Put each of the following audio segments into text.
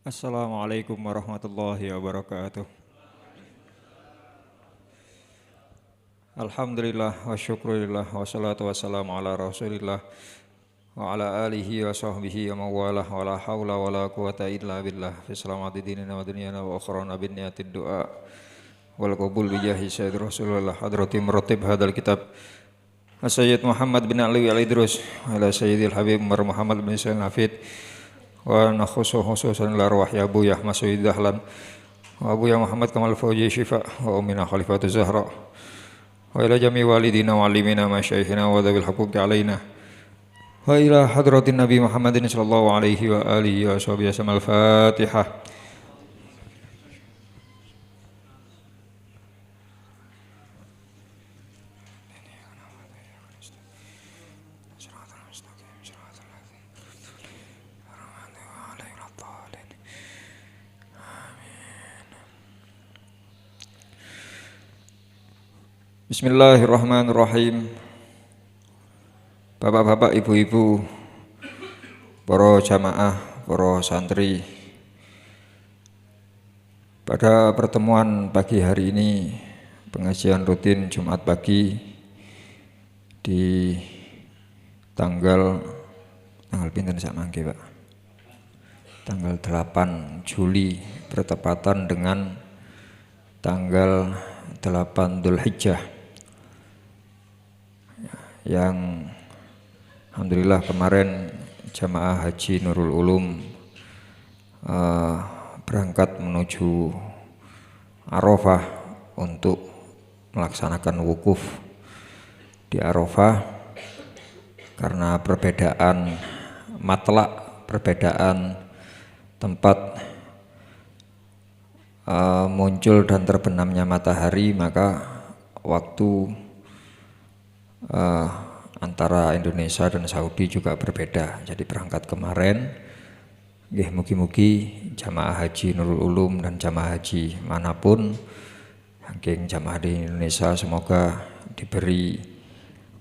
Assalamualaikum warahmatullahi wabarakatuh. Alhamdulillah wa syukurillah wa salatu wassalamu ala rasulillah wa ala alihi wa sahbihi wa mawalah wa la hawla wa la quwata illa billah fi salamati dinina wa dunyana wa akhrana bin niyatid du'a wal qabul bijahi sayyid rasulullah hadrati meratib hadal kitab Sayyid Muhammad bin Ali al-Idrus wa ala sayyidil habib Umar Muhammad bin Sayyid Hafid wa nakhusu khususan ila arwah ya Abu Yahma Sayyid Dahlan wa Abu Ya Muhammad Kamal Fauji Syifa wa Ummina Khalifatu Zahra wa ila jami walidina wa alimina masyayikhina wa dhabil haquqi alaina wa ila hadratin Nabi Muhammadin sallallahu alaihi wa alihi wa sahbihi wasallam. Al-Fatihah. Bismillahirrahmanirrahim. Bapak-bapak, ibu-ibu, para jamaah, para santri, pada pertemuan pagi hari ini, pengajian rutin Jumat pagi di tanggal pinten sak mangke, Pak. Tanggal 8 Juli bertepatan dengan tanggal 8 Dzulhijjah yang alhamdulillah kemarin jamaah haji Nurul Ulum berangkat menuju Arafah untuk melaksanakan wukuf di Arafah karena perbedaan matlak, perbedaan tempat muncul dan terbenamnya matahari, maka waktu antara Indonesia dan Saudi juga berbeda. Jadi berangkat kemarin, mugi-mugi jamaah haji Nurul Ulum dan jamaah haji manapun, jamaah di Indonesia semoga diberi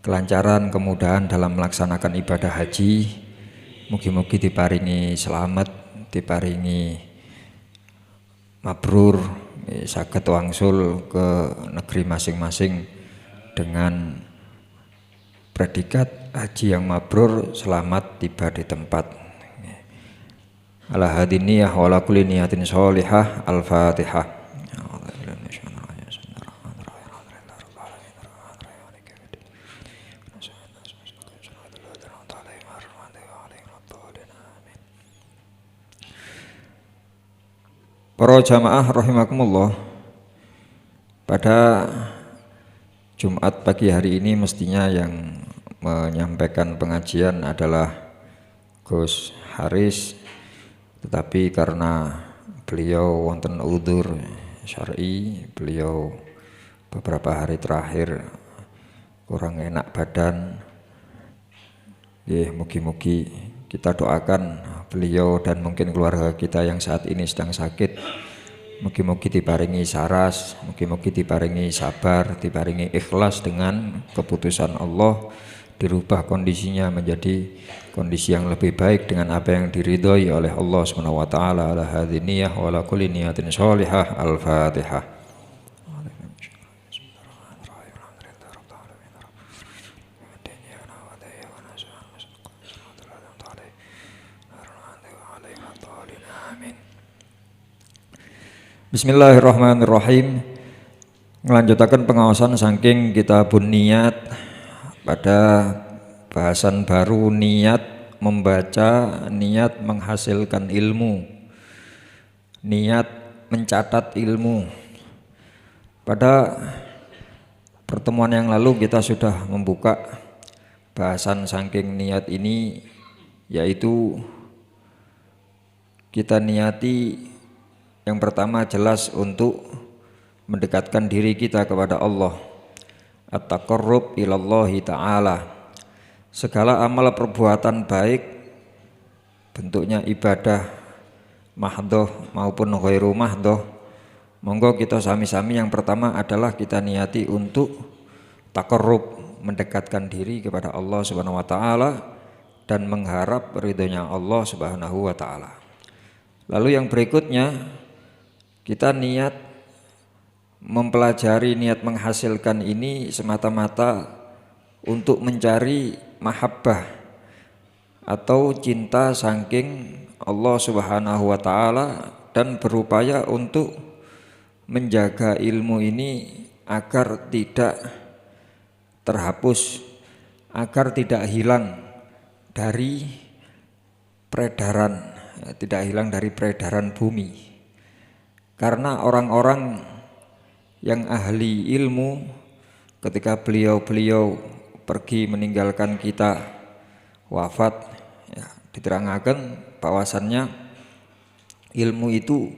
kelancaran, kemudahan dalam melaksanakan ibadah haji. Mugi-mugi diparingi selamat, diparingi mabrur, saged wangsul ke negeri masing-masing dengan predikat haji yang mabrur, selamat tiba di tempat. Ala hadin niyah wa ala kulli niyatin sholihah. Al-Fatihah. Para jamaah rahimakumullah, pada Jumat pagi hari ini mestinya yang menyampaikan pengajian adalah Gus Haris, tetapi karena beliau wonten udzur syar'i, beliau beberapa hari terakhir kurang enak badan. Mugi-mugi kita doakan beliau dan mungkin keluarga kita yang saat ini sedang sakit, mugi-mugi diparingi saras, mugi-mugi diparingi sabar, diparingi ikhlas dengan keputusan Allah, dirubah kondisinya menjadi kondisi yang lebih baik dengan apa yang diridhoi oleh Allah Subhanahu wa taala. Ala hadhihi niyyah wa ala kulli niyatin sholihah. Al-Fatihah. Bismillahirrahmanirrahim. Melanjutkan pengawasan saking kitabun niat pada bahasan baru, niat membaca, niat menghasilkan ilmu, niat mencatat ilmu. Pada pertemuan yang lalu kita sudah membuka bahasan saking niat ini, yaitu kita niati yang pertama jelas untuk mendekatkan diri kita kepada Allah, at-taqarrub ilallahi ta'ala. Segala amal perbuatan baik, bentuknya ibadah mahdhoh maupun ghairu mahdhoh, monggo kita sami-sami yang pertama adalah kita niati untuk taqarrub, mendekatkan diri kepada Allah Subhanahu wa taala dan mengharap ridhonya Allah Subhanahu wa taala. Lalu yang berikutnya kita niat mempelajari, niat menghasilkan ini semata-mata untuk mencari mahabbah atau cinta saking Allah Subhanahu wa taala, dan berupaya untuk menjaga ilmu ini agar tidak terhapus, agar tidak hilang dari peredaran, tidak hilang dari peredaran bumi. Karena orang-orang yang ahli ilmu ketika beliau-beliau pergi meninggalkan kita, wafat, ya, diterangkan bahwasannya ilmu itu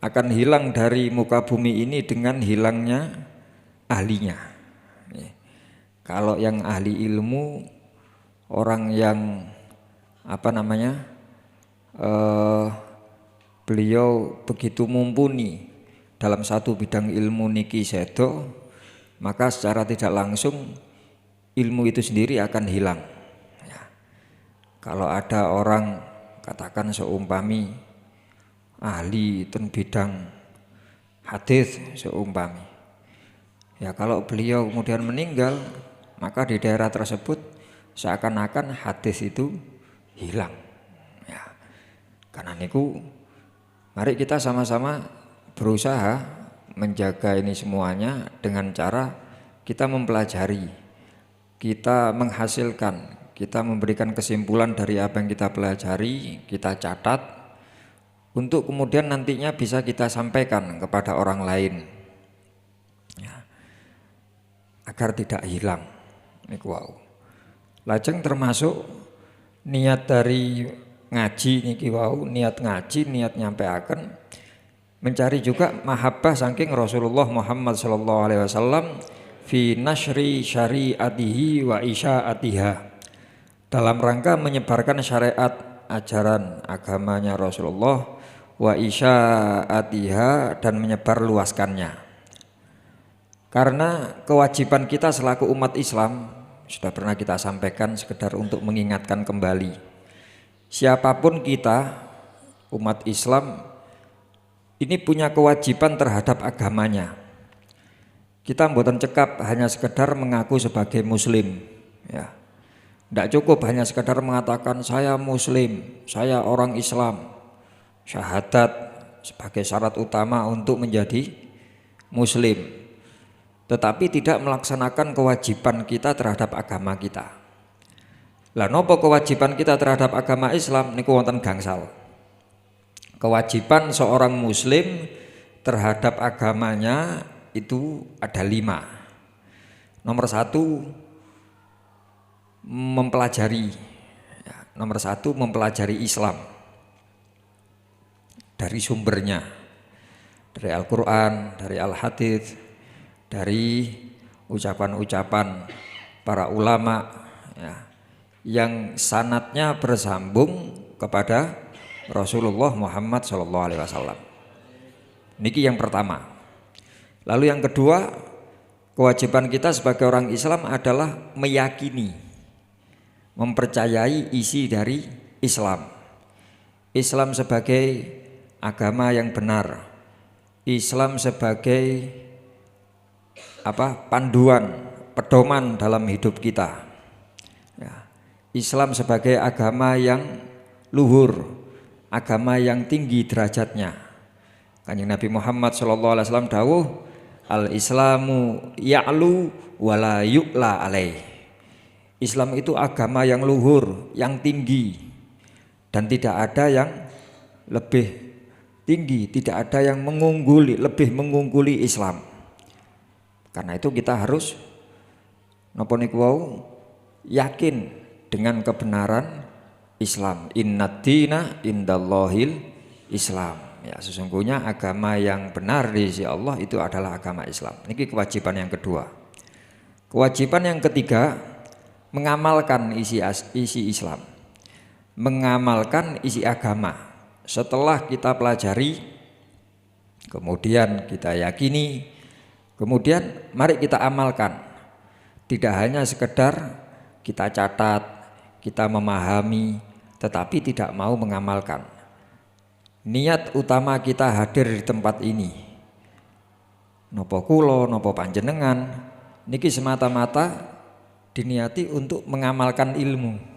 akan hilang dari muka bumi ini dengan hilangnya ahlinya. Kalau yang ahli ilmu, orang yang beliau begitu mumpuni dalam satu bidang ilmu niki sedo, maka secara tidak langsung ilmu itu sendiri akan hilang. Ya. Kalau ada orang katakan seumpami ahli ten bidang hadis seumpami, ya kalau beliau kemudian meninggal, maka di daerah tersebut seakan-akan hadis itu hilang. Ya. Karena niku mari kita sama-sama berusaha menjaga ini semuanya dengan cara kita mempelajari, kita menghasilkan, kita memberikan kesimpulan dari apa yang kita pelajari, kita catat untuk kemudian nantinya bisa kita sampaikan kepada orang lain, ya, agar tidak hilang. Niku wau. Lajeng termasuk niat dari ngaji niki wau, niat ngaji, niat nyampeaken, mencari juga mahabbah saking Rasulullah Muhammad sallallahu alaihi wasallam fi nashri syariatihi wa isyaatiha, dalam rangka menyebarkan syariat ajaran agamanya Rasulullah, wa isyaatiha, dan menyebar luaskannya. Karena kewajiban kita selaku umat Islam, sudah pernah kita sampaikan sekedar untuk mengingatkan kembali, siapapun kita umat Islam ini punya kewajiban terhadap agamanya. Kita mboten cekap hanya sekedar mengaku sebagai muslim, ya. Tidak cukup hanya sekedar mengatakan saya muslim, saya orang Islam. Syahadat sebagai syarat utama untuk menjadi muslim, tetapi tidak melaksanakan kewajiban kita terhadap agama kita. Lah nopo kewajiban kita terhadap agama Islam niku wonten gangsal. Kewajiban seorang muslim terhadap agamanya itu ada 5. Nomor 1 mempelajari, ya, nomor 1 mempelajari Islam dari sumbernya, dari Al-Quran, dari Al-Hadits, dari ucapan-ucapan para ulama, ya, yang sanadnya bersambung kepada Rasulullah Muhammad SAW. Niki yang pertama. Lalu yang kedua, kewajiban kita sebagai orang Islam adalah meyakini, mempercayai isi dari Islam. Islam sebagai agama yang benar, Islam sebagai panduan, pedoman dalam hidup kita, ya. Islam sebagai agama yang luhur, agama yang tinggi derajatnya. Kanjeng Nabi Muhammad SAW dawuh, al-Islamu ya'lu wala yu'la alaih. Islam itu agama yang luhur, yang tinggi, dan tidak ada yang lebih tinggi, tidak ada yang lebih mengungguli Islam. Karena itu kita harus napa niku wau yakin dengan kebenaran Islam. Innad dina indallahil Islam. Ya, sesungguhnya agama yang benar di sisi Allah itu adalah agama Islam. Niki kewajiban yang kedua. Kewajiban yang ketiga, mengamalkan isi Islam, mengamalkan isi agama. Setelah kita pelajari, kemudian kita yakini, kemudian mari kita amalkan. Tidak hanya sekedar kita catat, kita memahami, tetapi tidak mau mengamalkan. niat utama kita hadir di tempat ini, nopo kulo, nopo panjenengan, niki semata-mata diniati untuk mengamalkan ilmu.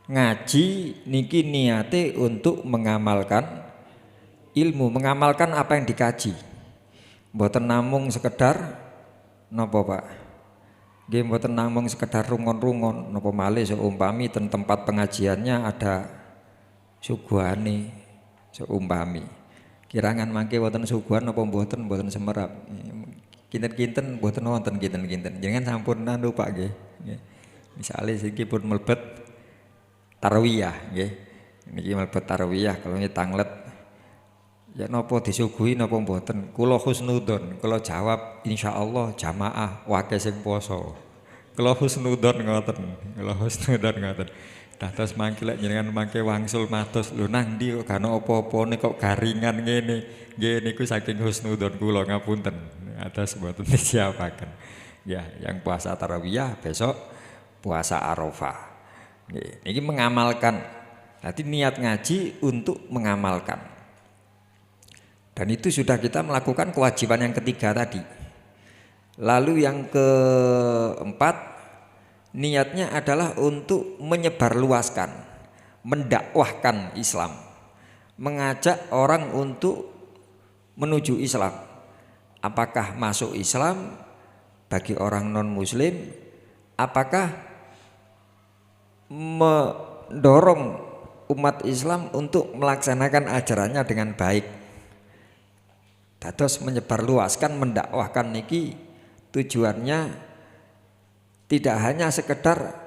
Ngaji niki niate untuk mengamalkan ilmu, mengamalkan apa yang dikaji. Mboten namung sekedar nopo Pak? Nggih mboten namung sekedar rungon-rungon, nopo malih seumpami ten tempat pengajiannya ada suguhane seumpami. Kirangan mangke wonten suguhan napa mboten semerap. Kinten-kinten mboten wonten kinten-kinten. Jangan sampun anu Pak nggih. Misale iki pun mlebet tarawiyah nggih. Niki mlebet tarawiyah kalau ini tanglet ya napa disuguhi napa mboten. Kula husnudzon, kula jawab insyaallah jamaah wake sing poso. Kula husnudzon ngoten. Kula husnudzon ngoten. Dados mangke lek jenengan mangke wangsul matos lho nang ndi kok gak ana apa-apane kok garingan ngene. Nggih niku saking husnudzon kula ngapunten. Atas mboten disiapaken. Ya, yang puasa tarawiyah besok puasa Arafah. Nggih, niki mengamalkan. Berarti niat ngaji untuk mengamalkan. Dan itu sudah kita melakukan kewajiban yang ketiga tadi. Lalu yang keempat, niatnya adalah untuk menyebarluaskan, mendakwahkan Islam, mengajak orang untuk menuju Islam. Apakah masuk Islam bagi orang non-muslim, apakah mendorong umat Islam untuk melaksanakan ajarannya dengan baik. Dados menyebarluaskan, mendakwahkan niki tujuannya tidak hanya sekedar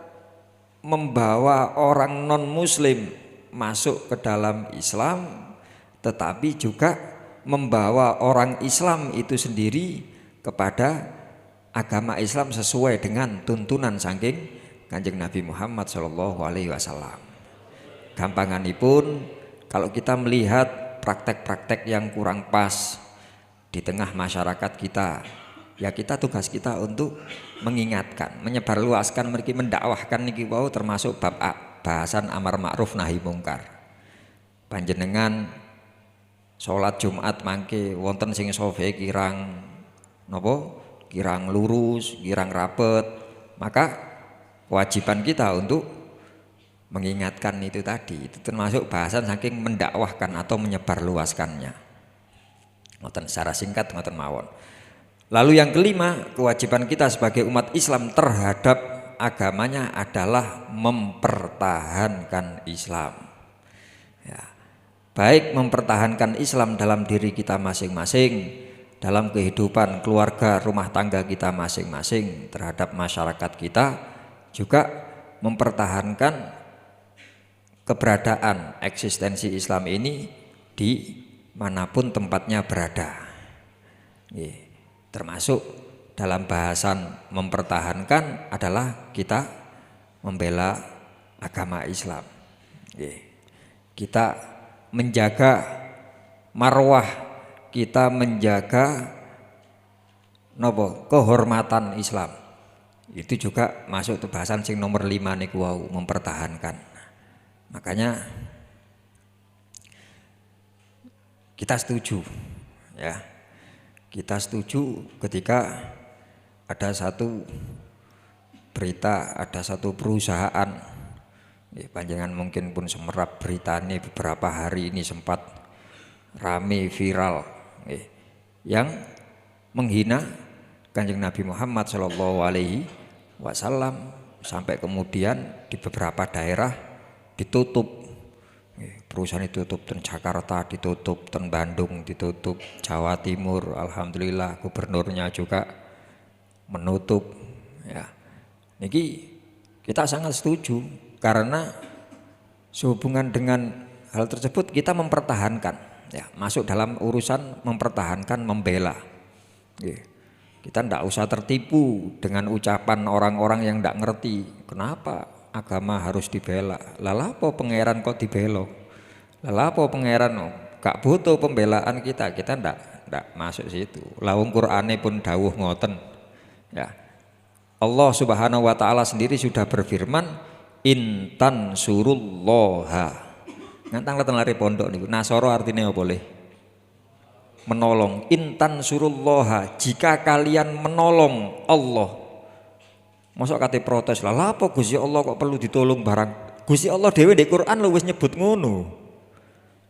membawa orang non-muslim masuk ke dalam Islam, tetapi juga membawa orang Islam itu sendiri kepada agama Islam sesuai dengan tuntunan saking Kanjeng Nabi Muhammad SAW. Gampanganipun kalau kita melihat praktek-praktek yang kurang pas di tengah masyarakat kita, ya kita tugas kita untuk mengingatkan, menyebarluaskan, mereka mendakwahkan niki wau termasuk bab bahasan amar ma'ruf nahi mungkar. Panjenengan salat Jumat mangke wonten sing sofe kirang napa? Kirang lurus, kirang rapet, maka kewajiban kita untuk mengingatkan itu tadi. Itu termasuk bahasan saking mendakwahkan atau menyebarluaskannya. Ngoten secara singkat ngoten mawon. Lalu yang kelima, kewajiban kita sebagai umat Islam terhadap agamanya adalah mempertahankan Islam. Ya. Baik mempertahankan Islam dalam diri kita masing-masing, dalam kehidupan keluarga rumah tangga kita masing-masing, terhadap masyarakat kita, juga mempertahankan keberadaan eksistensi Islam ini di manapun tempatnya berada. Termasuk dalam bahasan mempertahankan adalah kita membela agama Islam. Kita menjaga marwah, kita menjaga kehormatan Islam. Itu juga masuk ke bahasan sing nomor 5 niku wau, mempertahankan. Makanya kita setuju ya. Kita setuju ketika ada satu berita, ada satu perusahaan, panjangan mungkin pun semerap berita ini beberapa hari ini sempat rame viral, yang menghina Kanjeng Nabi Muhammad SAW, sampai kemudian di beberapa daerah ditutup. Perusahaan ditutup, ten Jakarta ditutup, ten Bandung ditutup, Jawa Timur alhamdulillah gubernurnya juga menutup ya. Niki kita sangat setuju karena sehubungan dengan hal tersebut kita mempertahankan ya, masuk dalam urusan mempertahankan, membela. Kita ndak usah tertipu dengan ucapan orang-orang yang ndak ngerti kenapa agama harus dibela. Lah apa pangeran kok dibelo? Lah apa pangeran gak butuh pembelaan kita ndak masuk situ. Lawung Qur'ane pun dawuh ngoten. Ya. Allah Subhanahu wa taala sendiri sudah berfirman, "In tansurullaha Ngantang leten lari pondok niku. Nasoro artinya apa boleh? Menolong. Intan surullaha, jika kalian menolong Allah. Mosok kate protes lah, apa Gusti Allah kok perlu ditolong barang? Gusti Allah dhewe di Quran lho wis nyebut ngono.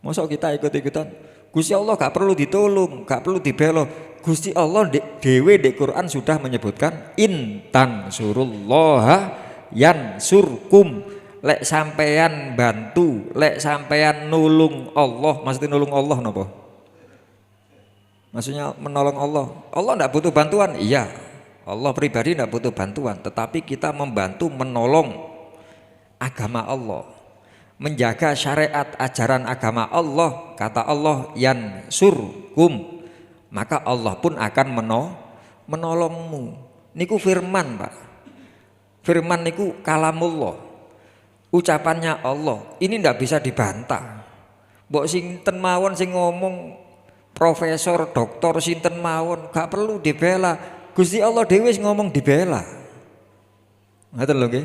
Mosok kita ikut-ikutan. Gusti Allah gak perlu ditolong, gak perlu dibela. Gusti Allah dhewe di Quran sudah menyebutkan intan surullaha yansurkum. Lek sampeyan bantu, lek sampeyan nulung Allah, maksudnya nulung Allah napa? Maksudnya menolong Allah. Allah tidak butuh bantuan, iya. Allah pribadi tidak butuh bantuan, tetapi kita membantu menolong agama Allah, menjaga syariat ajaran agama Allah. Kata Allah yansurkum, maka Allah pun akan menolongmu. Niku firman, Pak. Firman niku kalamullah, ucapannya Allah. Ini tidak bisa dibantah. Mbok sinten mawon sing ngomong, profesor, doktor sinten mawon, gak perlu dibela. Gusti Allah dhewe ngomong dibela. Ngoten lho nggih.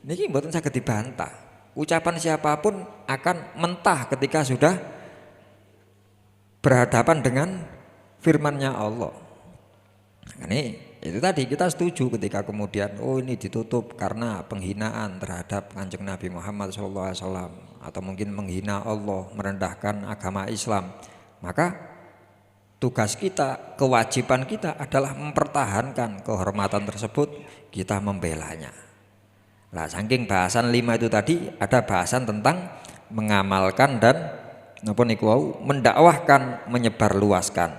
Niki mboten saged dibantah. Ucapan siapapun akan mentah ketika sudah berhadapan dengan firman-Nya Allah. Ini itu tadi kita setuju ketika kemudian ini ditutup karena penghinaan terhadap Kanjeng Nabi Muhammad SAW atau mungkin menghina Allah, merendahkan agama Islam. Maka tugas kita, kewajiban kita adalah mempertahankan kehormatan tersebut, kita membelanya. Nah, saking bahasan 5 itu tadi ada bahasan tentang mengamalkan dan mendakwahkan, menyebarluaskan.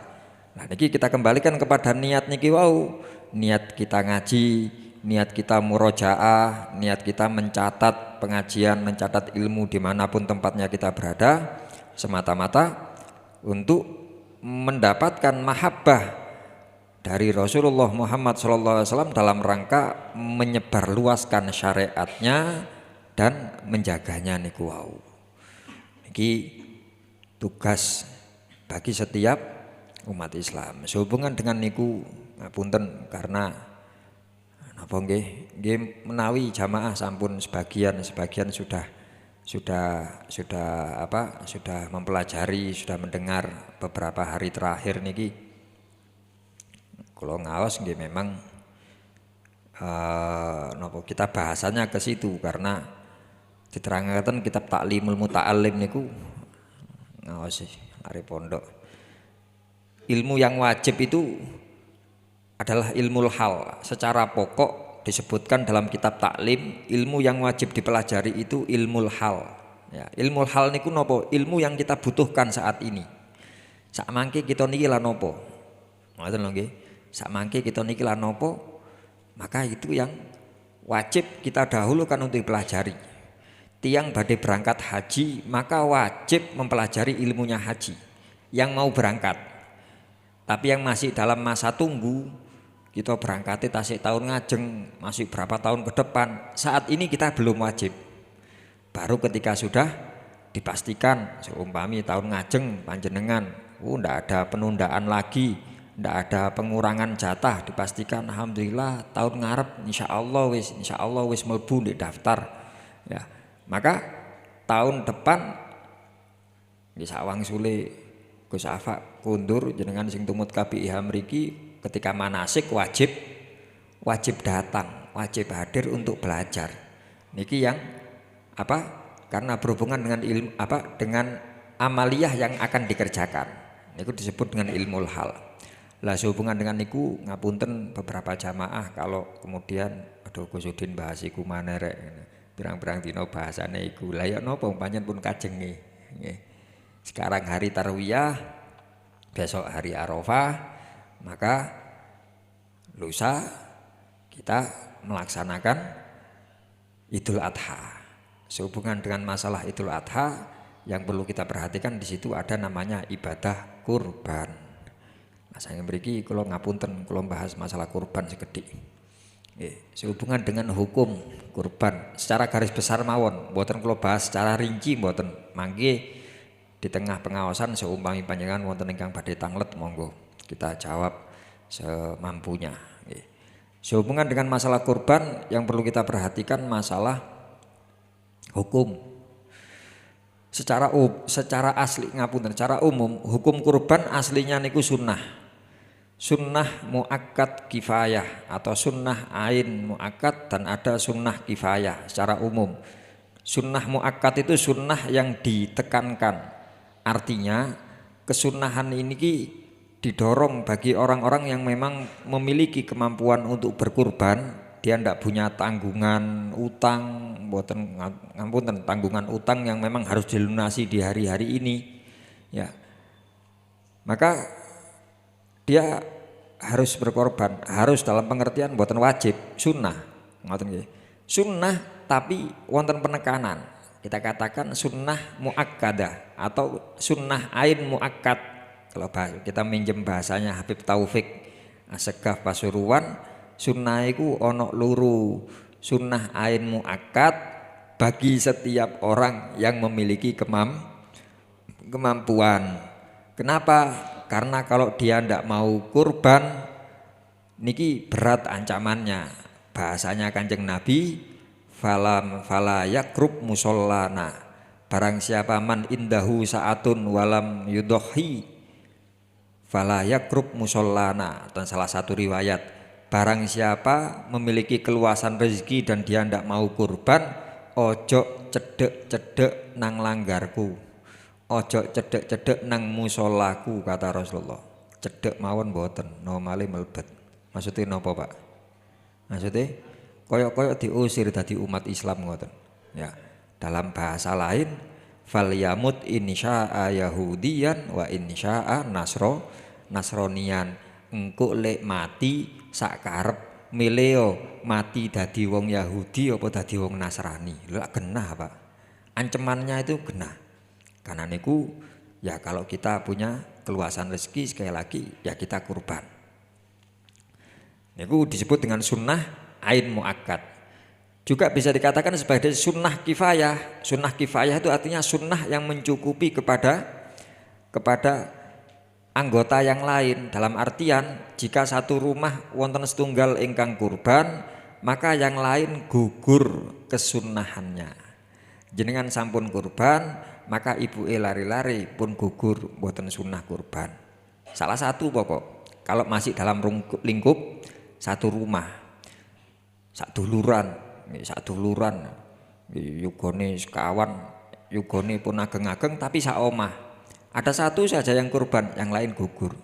Nah, niki kita kembalikan kepada niat niki wau. Niat kita ngaji, niat kita murojaah, niat kita mencatat pengajian, mencatat ilmu dimanapun tempatnya kita berada, semata-mata untuk mendapatkan mahabbah dari Rasulullah Muhammad SAW dalam rangka menyebarluaskan syariatnya dan menjaganya niku wau. Niki tugas bagi setiap umat Islam. Sehubungan dengan niku ngapunten karena napa nggih menawi jamaah sampun sebagian sudah mempelajari, sudah mendengar beberapa hari terakhir niki. Kalau ngaos nggih memang kita bahasanya ke situ karena diterangkan kitab Ta'limul Muta'allim niku ngaos sih ari pondok. Ilmu yang wajib itu adalah ilmu hal. Secara pokok disebutkan dalam kitab taklim, ilmu yang wajib dipelajari itu ilmu hal. Ya, ilmu hal niku nopo? Ilmu yang kita butuhkan saat ini. Sak mangke kita niki lah nopo? Ngoten lho nggih. Sak mangke kita niki lah nopo? Maka itu yang wajib kita dahulukan untuk dipelajari. Tiang badai berangkat haji, maka wajib mempelajari ilmunya haji. Yang mau berangkat. Tapi yang masih dalam masa tunggu, kita berangkatnya tasik tahun ngajeng, masih berapa tahun ke depan, saat ini kita belum wajib. Baru ketika sudah dipastikan seumpami tahun ngajeng panjenengan, ndak ada penundaan lagi, ndak ada pengurangan jatah, dipastikan alhamdulillah tahun ngarep insya Allah wis mlebu di daftar. Ya, maka tahun depan bisa wang sule Gus Afa kundur jenengan sing tumut KPIH mriki ketika manasik wajib datang, wajib hadir untuk belajar. Niki yang karena berhubungan dengan ilmu dengan amaliyah yang akan dikerjakan. Niku disebut dengan ilmul hal. Lah sehubungan dengan niku ngapunten beberapa jamaah kalau kemudian aduh Gus Udin bahas iku maneh rek. Pirang-pirang dina bahasane iku. Lah ya napa panjenengan pun kajeng nggih. Sekarang hari Tarwiyah, besok hari Arafah, maka lusa kita melaksanakan Idul Adha. Sehubungan dengan masalah Idul Adha yang perlu kita perhatikan di situ ada namanya ibadah kurban. Nah, saya mriki kula ngapunten kula bahas masalah kurban sekedhik. Sehubungan dengan hukum kurban secara garis besar mawon, mboten kula bahas secara rinci mboten. Mangke di tengah pengawasan seumpami panjenengan wonten ingkang badhe tanglet monggo kita jawab semampunya. Sehubungan dengan masalah kurban yang perlu kita perhatikan masalah hukum. secara asli ngapunten, secara umum hukum kurban aslinya niku sunnah. Sunnah muakkad kifayah atau sunnah ain muakkad dan ada sunnah kifayah secara umum. Sunnah muakkad itu sunnah yang ditekankan. Artinya kesunahan ini didorong bagi orang-orang yang memang memiliki kemampuan untuk berkurban. Dia tidak punya tanggungan utang, mboten ngapunten, tanggungan utang yang memang harus dilunasi di hari-hari ini. Ya. Maka dia harus berkorban, harus dalam pengertian mboten wajib, sunnah. Ngoten nggih. Sunnah tapi wonten penekanan. Kita katakan sunnah muakkadah atau sunnah ain muakkad. Kalau kita minjem bahasanya Habib Taufik Assegaf Pasuruan, sunnah iku ono luru. Sunnah ain muakkad bagi setiap orang yang memiliki kemampuan. Kenapa? Karena kalau dia ndak mau kurban niki berat ancamannya. Bahasanya Kanjeng Nabi, fala yakrub musallana. Barang siapa man indahu saatun walam yudhi fala yakrub musallana. Dan salah satu riwayat, barang siapa memiliki keluasan rezeki dan dia ndak mau kurban, ojo cedek-cedek nang langgarku, ojo cedek-cedek nang musolaku, kata Rasulullah. Cedek mawon boten, nomale melebet. Maksudnya nopo Pak? Maksudnya koyok-koyok diusir dari umat Islam ngoten. Ya, dalam bahasa lain, falyamut insya'a yahudiyan wa insya'a nasronian. Engko lek mati sak karep mileo mati dadi wong Yahudi apa dadi wong Nasrani. Lha genah Pak. Ancamannya itu genah. Karena niku ya kalau kita punya keluasan rezeki sekali lagi ya kita kurban. Niku disebut dengan sunnah ain muakkad. Juga bisa dikatakan sebagai sunnah kifayah. Sunnah kifayah itu artinya sunnah yang mencukupi kepada anggota yang lain. Dalam artian jika satu rumah wonten setunggal ingkang kurban, maka yang lain gugur kesunnahannya. Jenengan sampun kurban, maka ibu lari-lari pun gugur boten sunnah kurban. Salah satu pokok kalau masih dalam lingkup satu rumah, satu duluran, yugone sekawan, yugone pun ageng-ageng tapi sak omah. Ada satu saja yang kurban, yang lain gugur.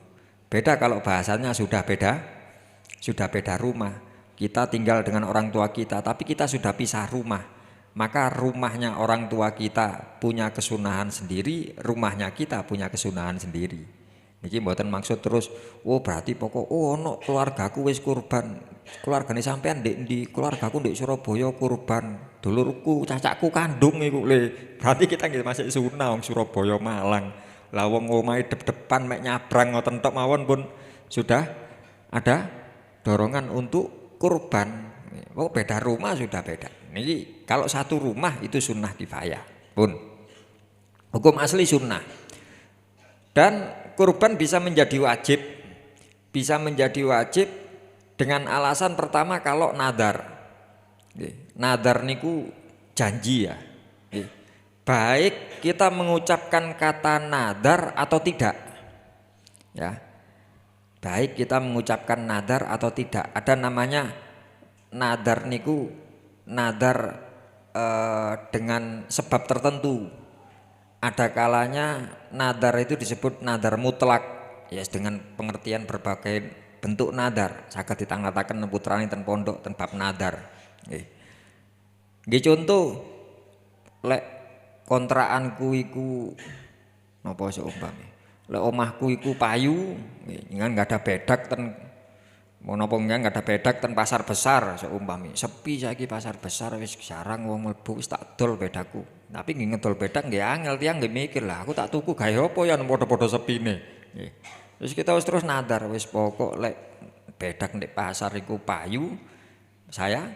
Beda kalau bahasanya sudah beda rumah. Kita tinggal dengan orang tua kita, tapi kita sudah pisah rumah. Maka rumahnya orang tua kita punya kesunahan sendiri, rumahnya kita punya kesunahan sendiri. Niki mboten maksud terus, oh berarti pokok ono keluargaku wis kurban. Keluargane sampean ndek ndi? Keluargaku ndek Surabaya kurban. Dulurku, cacakku kandung iku le. Berarti kita nggih masih sunah wong Surabaya Malang. Lah wong omahe depan mek nyabrang ngoten tok mawon pun sudah ada dorongan untuk kurban. Oh beda rumah sudah beda. Niki kalau satu rumah itu sunnah kifayah pun. Hukum asli sunnah. Dan kurban bisa menjadi wajib. Bisa menjadi wajib dengan alasan pertama kalau nadar. Nadar niku janji ya. Baik kita mengucapkan kata nadar atau tidak. Ya. Baik kita mengucapkan nadar atau tidak. Ada namanya nadar niku nadar dengan sebab tertentu. Ada kalanya nadar itu disebut nadar mutlak, ya dengan pengertian berbagai bentuk nadar. Saged ditangataken putrane ten pondok ten bab nadar. Nggih contoh lek kontrakanku iku napa seumpami. Lek omahku iku payu, nggih enggak ada bedak ten menapa enggak ada bedak ten pasar besar seumpami. Sepi saiki pasar besar wis jarang wong mlebu wis tak dol bedakku. Tapi nggih ngedol bedak nggih angel tiyang nggih mikir lah aku tak tuku gawe apa ya padha-padha sepine. Nggih. Terus kita wis terus nadar wis pokok lek bedak ndek pasar iku payu saya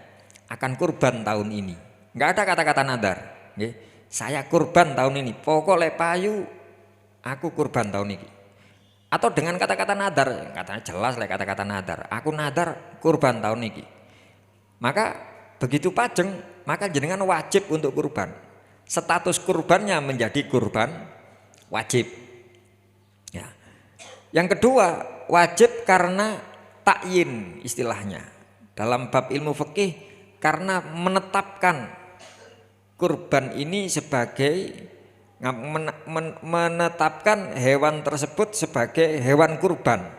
akan kurban tahun ini. Enggak ada kata-kata nadar, nggih. Saya kurban tahun ini. Pokok lek payu aku kurban tahun ini. Atau dengan kata-kata nadar, katanya jelas lek kata-kata nadar. Aku nadar kurban tahun ini. Maka begitu pajeng, maka jenengan wajib untuk kurban. status kurbannya menjadi kurban wajib. Ya. Yang kedua, wajib karena takyin istilahnya. Dalam bab ilmu fikih karena menetapkan kurban ini sebagai menetapkan hewan tersebut sebagai hewan kurban.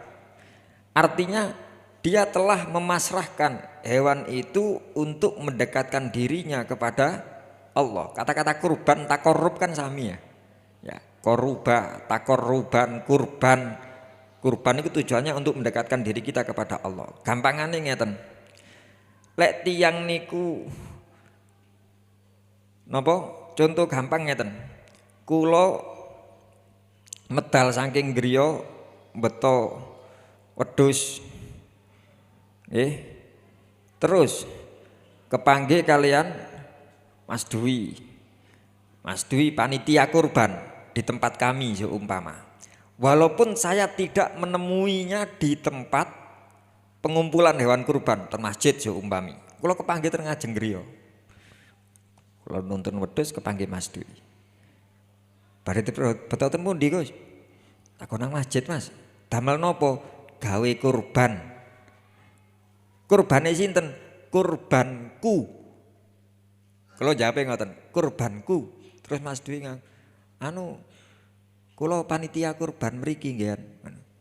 Artinya dia telah memasrahkan hewan itu untuk mendekatkan dirinya kepada Allah. Kata-kata kurban takorrub kan sami ya. Ya, koruba, takorruban, kurban. Kurban itu tujuannya untuk mendekatkan diri kita kepada Allah. Gampangane ngeten. Lek tiyang niku napa? Contoh gampang ngeten. Kula medal saking griya beto wedhus. Terus kepanggih kalian Mas Dwi. Mas Dwi panitia kurban di tempat kami seumpama. Walaupun saya tidak menemuinya di tempat pengumpulan hewan kurban ten masjid seumpami. Kula kepanggih teng ngajeng griya. Kula nuntun wedhus kepanggih Mas Dwi. Bare beto ten pundi, Gus? Takon nang masjid, Mas. Damel napa? Gawe kurban. Kurbane sinten? Kurbanku. Kula jawabe ngoten, kurbanku. Terus Mas Dwi anu kula panitia kurban mriki nggih.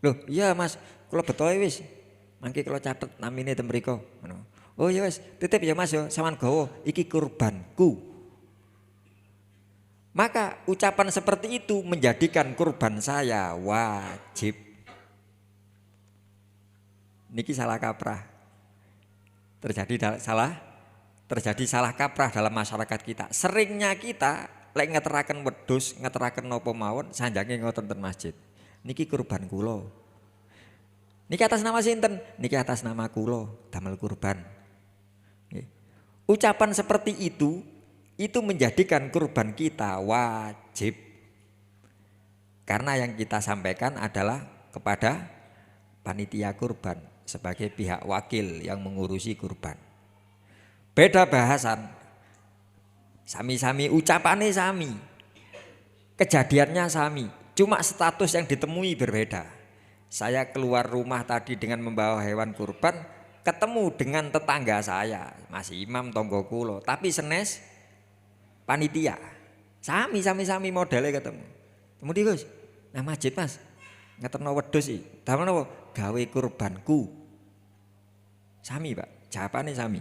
Loh, iya Mas, kula betohe wis. Mangke kula catet namine ten mriko. Oh ya wis, titip ya Mas ya, sampean gawa iki kurbanku. Maka ucapan seperti itu menjadikan kurban saya wajib. Niki salah kaprah. Terjadi salah kaprah dalam masyarakat kita. Seringnya kita lek ngeteraken wedhus, ngeteraken napa mawon sanjange ngoten ten masjid. Niki kurban kula. Niki atas nama sinten? Niki atas nama kula damel kurban. Ucapan seperti itu menjadikan kurban kita wajib. Karena yang kita sampaikan adalah kepada panitia kurban sebagai pihak wakil yang mengurusi kurban. Beda bahasan. Sami-sami ucapannya sami. Kejadiannya sami, cuma status yang ditemui berbeda. Saya keluar rumah tadi dengan membawa hewan kurban, ketemu dengan tetangga saya, Mas Imam tonggo kulo, tapi senes panitia. Sami modelnya ketemu. Kemudian Gus, nah masjid Mas, ngeterno wedhus iki. Damel napa? Gawe kurbanku. Sami, Pak. Jawabannya sami.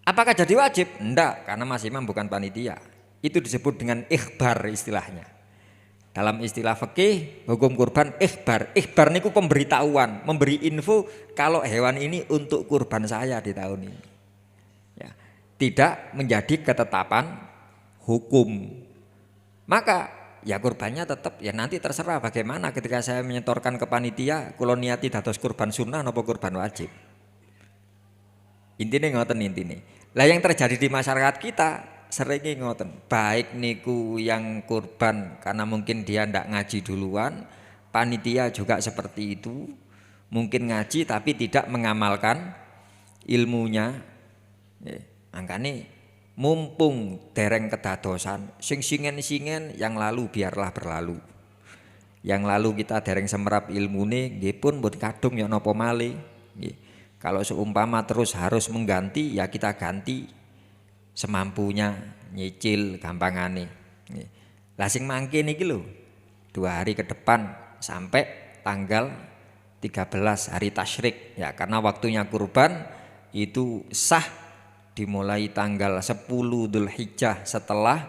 Apakah jadi wajib? Enggak, karena Mas Imam bukan panitia. Itu disebut dengan ikhbar istilahnya. Dalam istilah fikih, hukum kurban ikhbar. Ikhbar niku pemberitahuan, memberi info kalau hewan ini untuk kurban saya di tahun ini. Ya, tidak menjadi ketetapan hukum. Maka ya kurbannya tetap ya nanti terserah bagaimana ketika saya menyetorkan ke panitia, kula niati dados kurban sunnah napa kurban wajib. Intine ngoten intine. Lah yang terjadi di masyarakat kita seringnya ngoten, baik niku yang kurban karena mungkin dia ndak ngaji duluan, panitia juga seperti itu, mungkin ngaji tapi tidak mengamalkan ilmunya. Makanya mumpung dereng kedadosan, sing-singen yang lalu biarlah berlalu. Yang lalu kita dereng semerap ilmune, nggih pun mbon kadung ya napa malih. Kalau seumpama terus harus mengganti ya kita ganti semampunya, nyicil gampangane. Lah sing mangke niki lho 2 hari ke depan sampai tanggal 13 hari tasyrik ya, karena waktunya kurban itu sah dimulai tanggal 10 Dzulhijjah setelah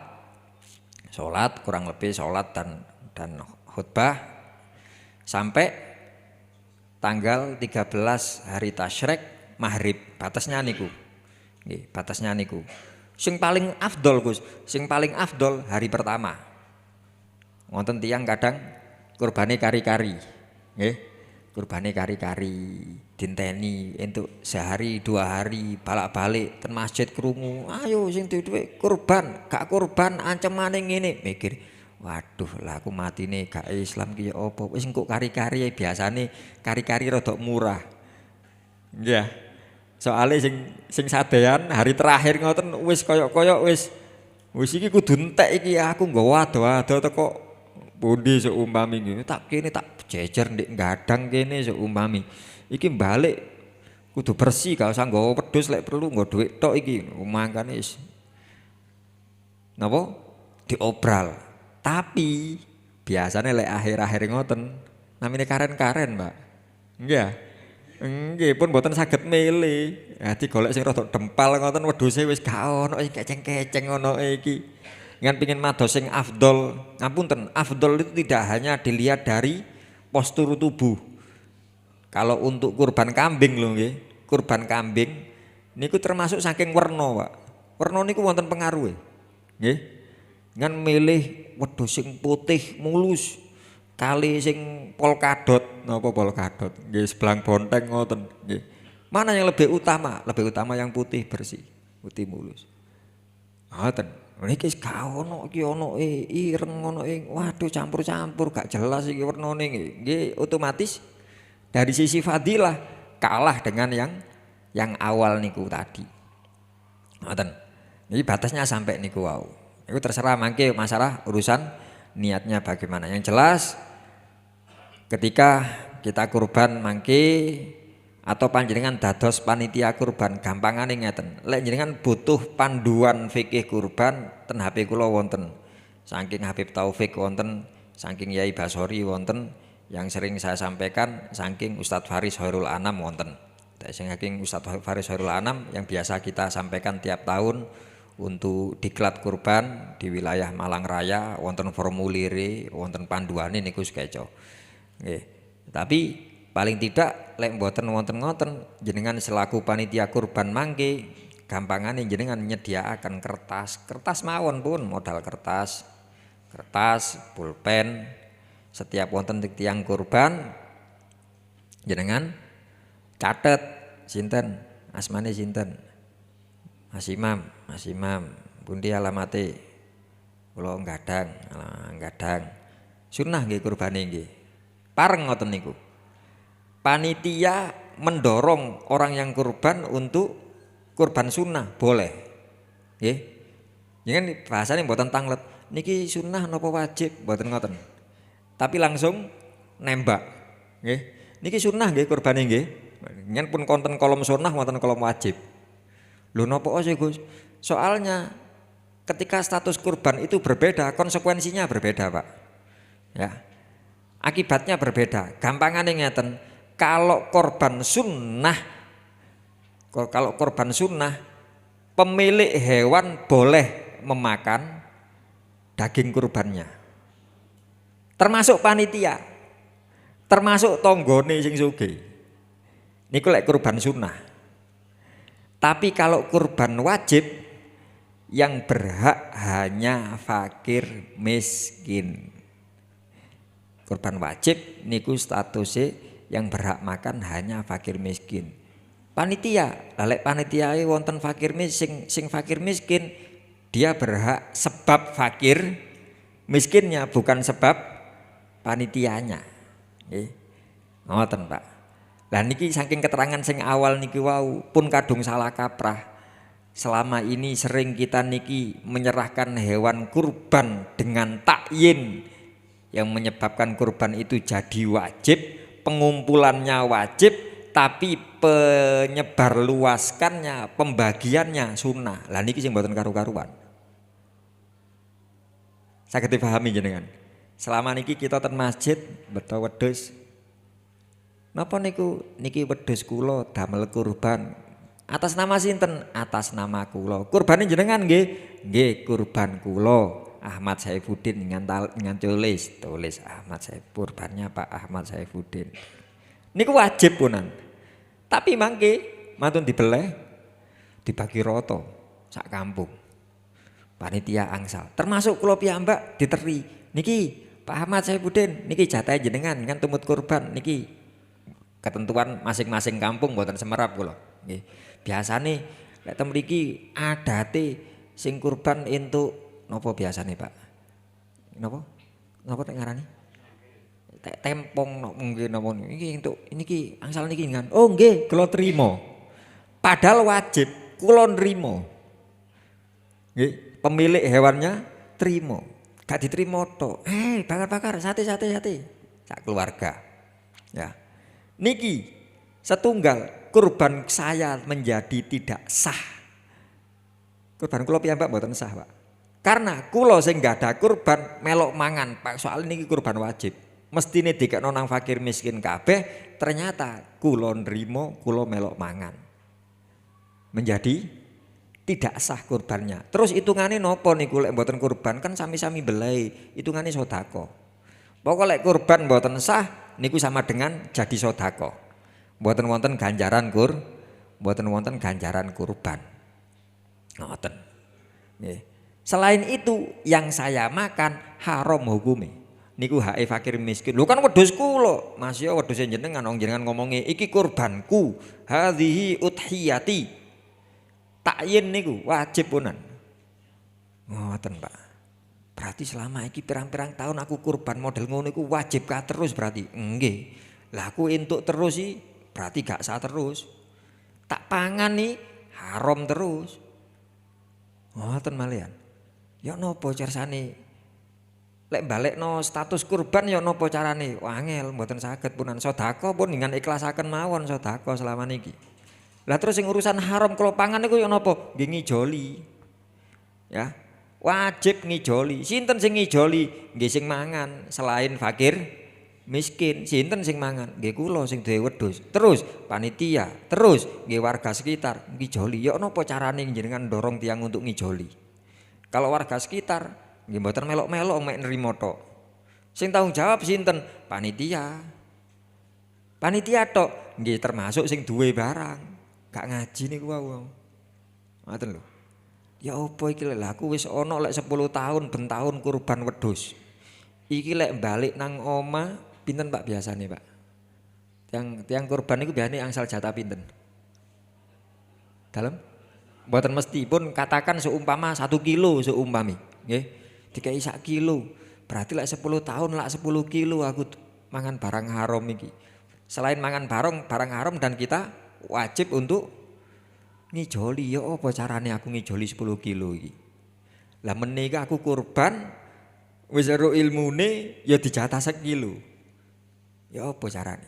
sholat, kurang lebih sholat dan khutbah sampai tanggal 13 hari tasyrik maghrib. Batasnya niku. Nggih, batasnya niku. Sing paling afdol Gus, sing paling afdol hari pertama. Wonten tiyang kadang kurbane kari-kari. Nggih. Kurbane kari-kari dinteni entuk sehari 2 hari balak-balik ten masjid krungu. Ayo sing duwe kurban, gak kurban ancemane ngene. Mikir, waduh lah aku matine gak Islam ki ya apa. Wis engko kari-kari biasane kari-kari rada murah. Nggih. Soale sing sadean hari terakhir ngoten wis koyok-koyok wis Wis iki kudu entek iki aku nggawa ado-ado teko pundi seumpami iki. Tak kene tak jejer ndek gadang kene seumpami. Iki balik kudu bersih gak usah nggawa wedhus lek perlu nggo dhuwit tok iki. Mangkane wis napa diobral. Tapi biasanya lek akhir-akhir ngoten namine karen-karen, Mbak. Nggih. Nggih pun mboten saged milih. Dadi golek sing rada dempal ngoten wedhuse wis gak ono iki keceng-keceng ono iki. Ngan pengin mados sing afdol. Ngapunten, afdol itu tidak hanya dilihat dari postur tubuh. Kalau untuk kurban kambing lho nggih, kurban kambing niku termasuk saking werna, Pak. Werna niku wonten pengaruhe. Nggih. Ngan milih wedhus sing putih mulus kali sing polkadot, napa polkadot? Nggih sebelang bonteng ngoten, nggih. Mana yang lebih utama? Lebih utama yang putih bersih, putih mulus. Ngoten. Niki wis gak ono iki ono ireng ono waduh campur-campur gak jelas iki wernane nggih. Nggih otomatis dari sisi fadilah kalah dengan yang awal niku tadi. Ngoten. Niki batasnya sampai niku wau. Itu terserah mangke masalah urusan niatnya bagaimana. Yang jelas ketika kita kurban mangke atau panjenengan dados panitia kurban gampangane ngeten. Lek jenengan butuh panduan fikih kurban ten HP kula wonten. Saking Habib Taufik wonten, saking Yai Basori wonten, yang sering saya sampaikan saking Ustadz Faris Hoirul Anam wonten. Saking Ustadz Faris Hoirul Anam yang biasa kita sampaikan tiap tahun untuk diklat kurban di wilayah Malang Raya wonten formulire, wonten panduane niku sekeco. Nggih. Tapi paling tidak lek mboten wonten ngoten jenengan selaku panitia kurban mangke gampangane jenengan nyediaaken kertas mawon pun modal kertas, pulpen setiap wonten tiang kurban jenengan catet sinten asmane sinten Mas Imam pundi alamate kula nggadang sunah nggih kurbane nggih pareng ngoten niku. Panitia mendorong orang yang kurban untuk kurban sunnah boleh, nggih. Jangan bahasane mboten tanglet. Niki sunnah napa wajib mboten ngoten. Tapi langsung nembak, nggih. Niki sunnah nggih kurbane nggih. Nyen pun konten kolom sunnah wonten kolom wajib. Lho napa sih Gus? Soalnya ketika status kurban itu berbeda, konsekuensinya berbeda, Pak. Ya. Akibatnya berbeda. Gampangane ngeten. Kalau korban sunnah, pemilik hewan boleh memakan daging kurbannya, termasuk panitia, termasuk tonggone sing sugih. Niku lek kurban sunnah. Tapi kalau kurban wajib, yang berhak hanya fakir miskin. Kurban wajib niku statusnya yang berhak makan hanya fakir miskin. Panitia, lalek panitia wonten fakir miskin, sing fakir miskin dia berhak sebab fakir miskinnya bukan sebab panitianya. Nggih. Ngoten, Pak. Lah niki saking keterangan sing awal niki wau pun kadung salah kaprah. Selama ini sering kita niki menyerahkan hewan kurban dengan takyin yang menyebabkan kurban itu jadi wajib, pengumpulannya wajib, tapi penyebar luaskannya, pembagiannya sunnah. Lah niki sing mboten karu-karuan. Saged dipahami jenengan. Selama niki kita ten masjid beto wedhus. Napa niku niki wedhus kula damel kurban. Atas nama sinten? Atas nama kula. Kurbane jenengan nggih? Nggih, kurban kula. Ahmad Saifuddin dengan tulis Ahmad Saifuddin, kurbannya Pak Ahmad Saifuddin. Niku wajib punan. Tapi mangke mantun dibeleh dibagi roto sak kampung. Panitia angsal. Termasuk kula piyambak diteri. Niki Pak Ahmad Saifuddin niki jatah jenengan kan tumut kurban niki ketentuan masing-masing kampung mboten semerap kula. Nggih. Biasane lek tem mriki adate sing kurban entuk napa biasane Pak? Napa? Napa nek ngarani? Tempong nggih napa niki entuk niki angsal niki kan. Oh nggih, kula trima. Padahal wajib kula nrimo. Nggih, pemilik hewannya trimo, gak diterima tok. Bakar-bakar, sate. Sak keluarga. Ya. Niki setunggal kurban saya menjadi tidak sah. Kurban kula piyambak mboten sah, Pak. Karena kula sing gak ada kurban melok mangan, Pak. Soal niki kurban wajib. Mestine dikekno nang fakir miskin kabeh, ternyata kula nrimo, kula melok mangan. Menjadi tidak sah kurbannya. Terus hitungane nopo niku lek mboten kurban kan sami-sami belai, hitungane sedekah. Pokok lek kurban mboten sah niku sama dengan jadi sedekah. Mboten wonten ganjaran mboten wonten ganjaran kurban. Ngoten. Nggih. Selain itu yang saya makan haram hukume. Niku hake fakir miskin. Lho kan wedhus kula. Mas yo wedhus jenengan wong jenengan ngomongi iki kurbanku. Hadhihi udhiyati. Takyin niku wajib punan. Ngoten, Pak. Berarti selama iki pirang-pirang tahun aku kurban model ngono iku wajib ka terus berarti. Nggih. Lah aku entuk terus sih berarti gak sah terus. Tak pangan nih haram terus. Ngoten malian. Ya napa carsane? Lek balekno status kurban ya napa carane? Wangel mboten saged punan sedekah pun dengan ikhlasaken mawon sedekah selama niki. Lah terus sing urusan haram kalau pangan niku ya napa? Nggih ngijoli. Ya. Wajib ngijoli. Sinten sing ngijoli? Nggih sing mangan selain fakir miskin. Sinten sing mangan? Nggih kula sing duwe wedhus. Terus panitia, terus nggih warga sekitar ngijoli. Ya napa carane jenengan dorong tiang untuk ngijoli? Kalau warga sekitar nggih mboten melok-melok mek nrimo tok. Sing tanggung jawab sinten? Panitia. Panitia tok nggih termasuk sing duwe barang. Gak ngaji niku wau. Ngoten lho. Ya apa iki lek aku wis ana lek 10 tahun ben tahun kurban wedhus. Iki lek balik nang oma pinten Pak biasane, Pak? Tiang kurban niku biasane angsal jatah pinten? Dalem? Mboten mesti pun katakan seumpama 1 kilo seumpami, nggih. Dikai 1 kilo. Berarti lek 10 tahun lak 10 kilo aku mangan barang haram iki. Selain mangan barang haram dan kita wajib untuk ngijoli. Ya apa carane aku ngijoli 10 kilo iki? Lah menika aku kurban wis ero ilmune ya dijatah 1 kilo. Ya apa carane?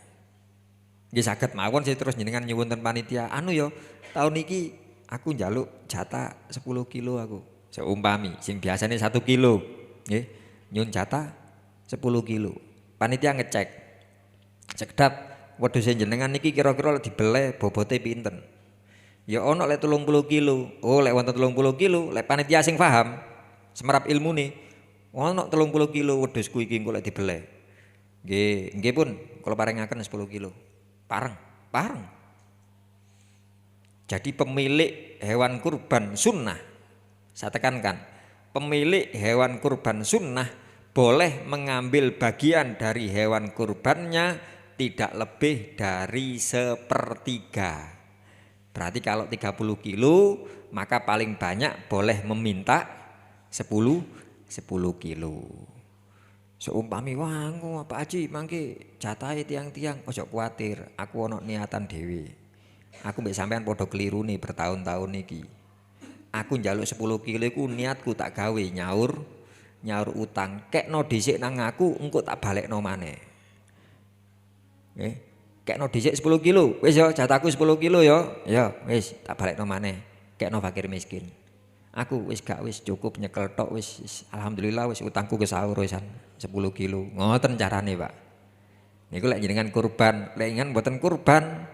Nggih saged mawon sih terus jenengan nyuwun ten panitia. Anu ya tahun iki aku njaluk jatah 10 kilo aku. Seumpami sing biasanya 1 kilo. Nggih. Nyun jatah 10 kilo. Panitia ngecek. Sekedap wedhus jenengan niki kira-kira dibeleh bobote pinten. Ya ana lek 30 kilo. Oh lek wonten 30 kilo, lek panitia sing paham semerap ilmune, ana 30 kilo wedhusku iki engko lek dibeleh. Nggih pun kula paringaken 10 kilo. Pareng. Jadi pemilik hewan kurban sunnah, saya tekankan, pemilik hewan kurban sunnah boleh mengambil bagian dari hewan kurbannya tidak lebih dari 1/3. Berarti kalau 30 kilo maka paling banyak boleh meminta 10 kilo. Seumpami wangu Pak Haji mangke jatahe tiang-tiang ojo kuatir, aku ono niatan dhewe. Aku mbek sampean padha keliru nih bertahun-tahun niki. Aku njaluk 10 kilo iku niatku tak gawe nyaur utang. Kekno dhisik nang aku engko tak balekno maneh. Nggih. Kekno dhisik 10 kilo. Wis ya jatahku 10 kilo ya. Ya wis tak balekno maneh. Kekno fakir miskin. Aku wis gak wis cukup nyekel tok wis alhamdulillah wis utangku kesaur wisan 10 kilo. Ngoten carane, Pak. Niku lek jenengan kurban, lek jenengan mboten kurban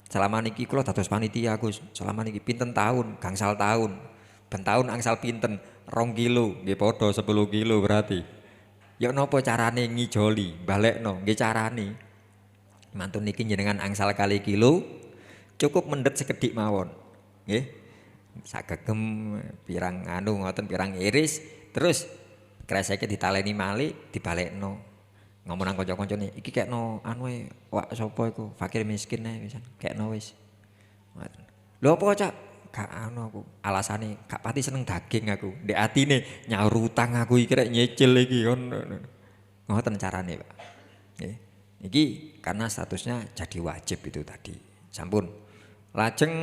selama niki kula dados panitia Gus. Selama niki pinten tahun, gangsal tahun. Ben tahun angsal pinten 2 kilo, nggih padha 10 kilo berarti. Ya napa carane ngijoli, balekno, nggih carane. Mantun niki jenengan angsal kali kilo cukup mendet sekedhik mawon. Nggih. Sagegem pirang anu ngoten pirang iris terus kreseke ditaleni malih dibalekno. Ngomong nang kanca-kancane iki kekno anu e wak sapa iku fakir miskin ae pisan kekno wis. Lho apa Cak? Gak anu aku alasane gak pati seneng daging aku. Ndek atine nyaur utang aku iki rek nyicil iki kon. Ngoten carane, Pak. Nggih. Iki karena statusnya jadi wajib itu tadi. Sampun. Lajeng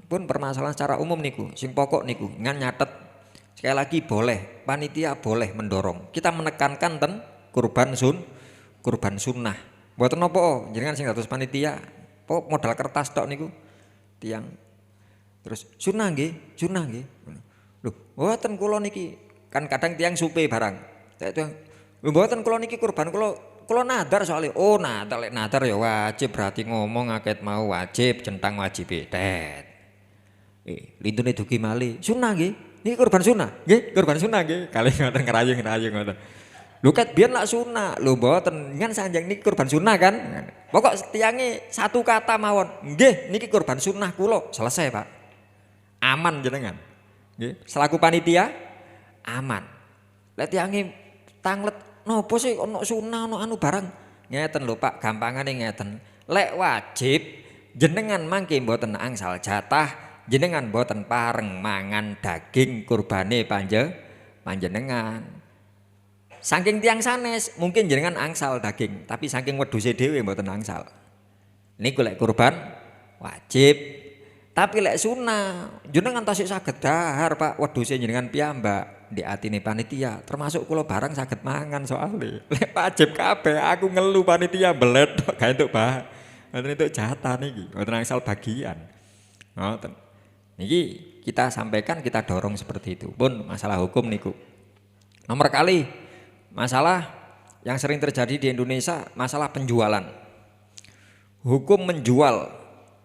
pun permasalahan secara umum niku, sing pokok niku ngan nyatet Sekali lagi boleh, panitia boleh mendorong. Kita menekankan ten kurban sunnah. Mboten napa jenengan sing dados panitia, pokok modal kertas tok niku tiang. Terus sunnah nggih, sunnah nggih. Lho, mboten kula niki kan kadang tiang supe barang. Tiang, lho mboten kula niki kurban kula nadar soalnya. Oh, nadar lek nadar ya wajib berarti ngomong akad mau wajib, centang wajib tet. Lintune dugi malih. Sunnah nggih. Niki kurban sunnah, nggih, kurban sunnah nggih. Kali ngoten ngerayu ngoten. Lho kat biyen lak sunnah, lho mboten kan sanjang niki kurban sunnah kan. Pokok tiange satu kata mawon, nggih niki kurban sunnah kula. Selesai, Pak. Aman jenengan. Nggih, selaku panitia aman. Lek tiange tanglet nopo sih ono sunnah ono anu barang. Ngeten lho Pak, gampangane ngeten. Lek wajib jenengan mangke mboten angsal jatah, jenengan mboten pareng mangan daging kurbane panjenengan. Saking tiang sanes mungkin jenengan angsal daging, tapi saking wedhuse dhewe mboten angsal. Niku lek kurban wajib. Tapi lek sunah jenengan tasik saged dahar Pak wedhuse jenengan piyambak di atine panitia, termasuk kula barang saged mangan soalnya. Lek wajib kabeh aku ngelu panitia belet gak entuk bah. Mboten entuk jatah niki, mboten angsal bagian. Ngoten. Niki kita sampaikan, kita dorong seperti itu. Pun masalah hukum niku. Nomor kali masalah yang sering terjadi di Indonesia, masalah penjualan. Hukum menjual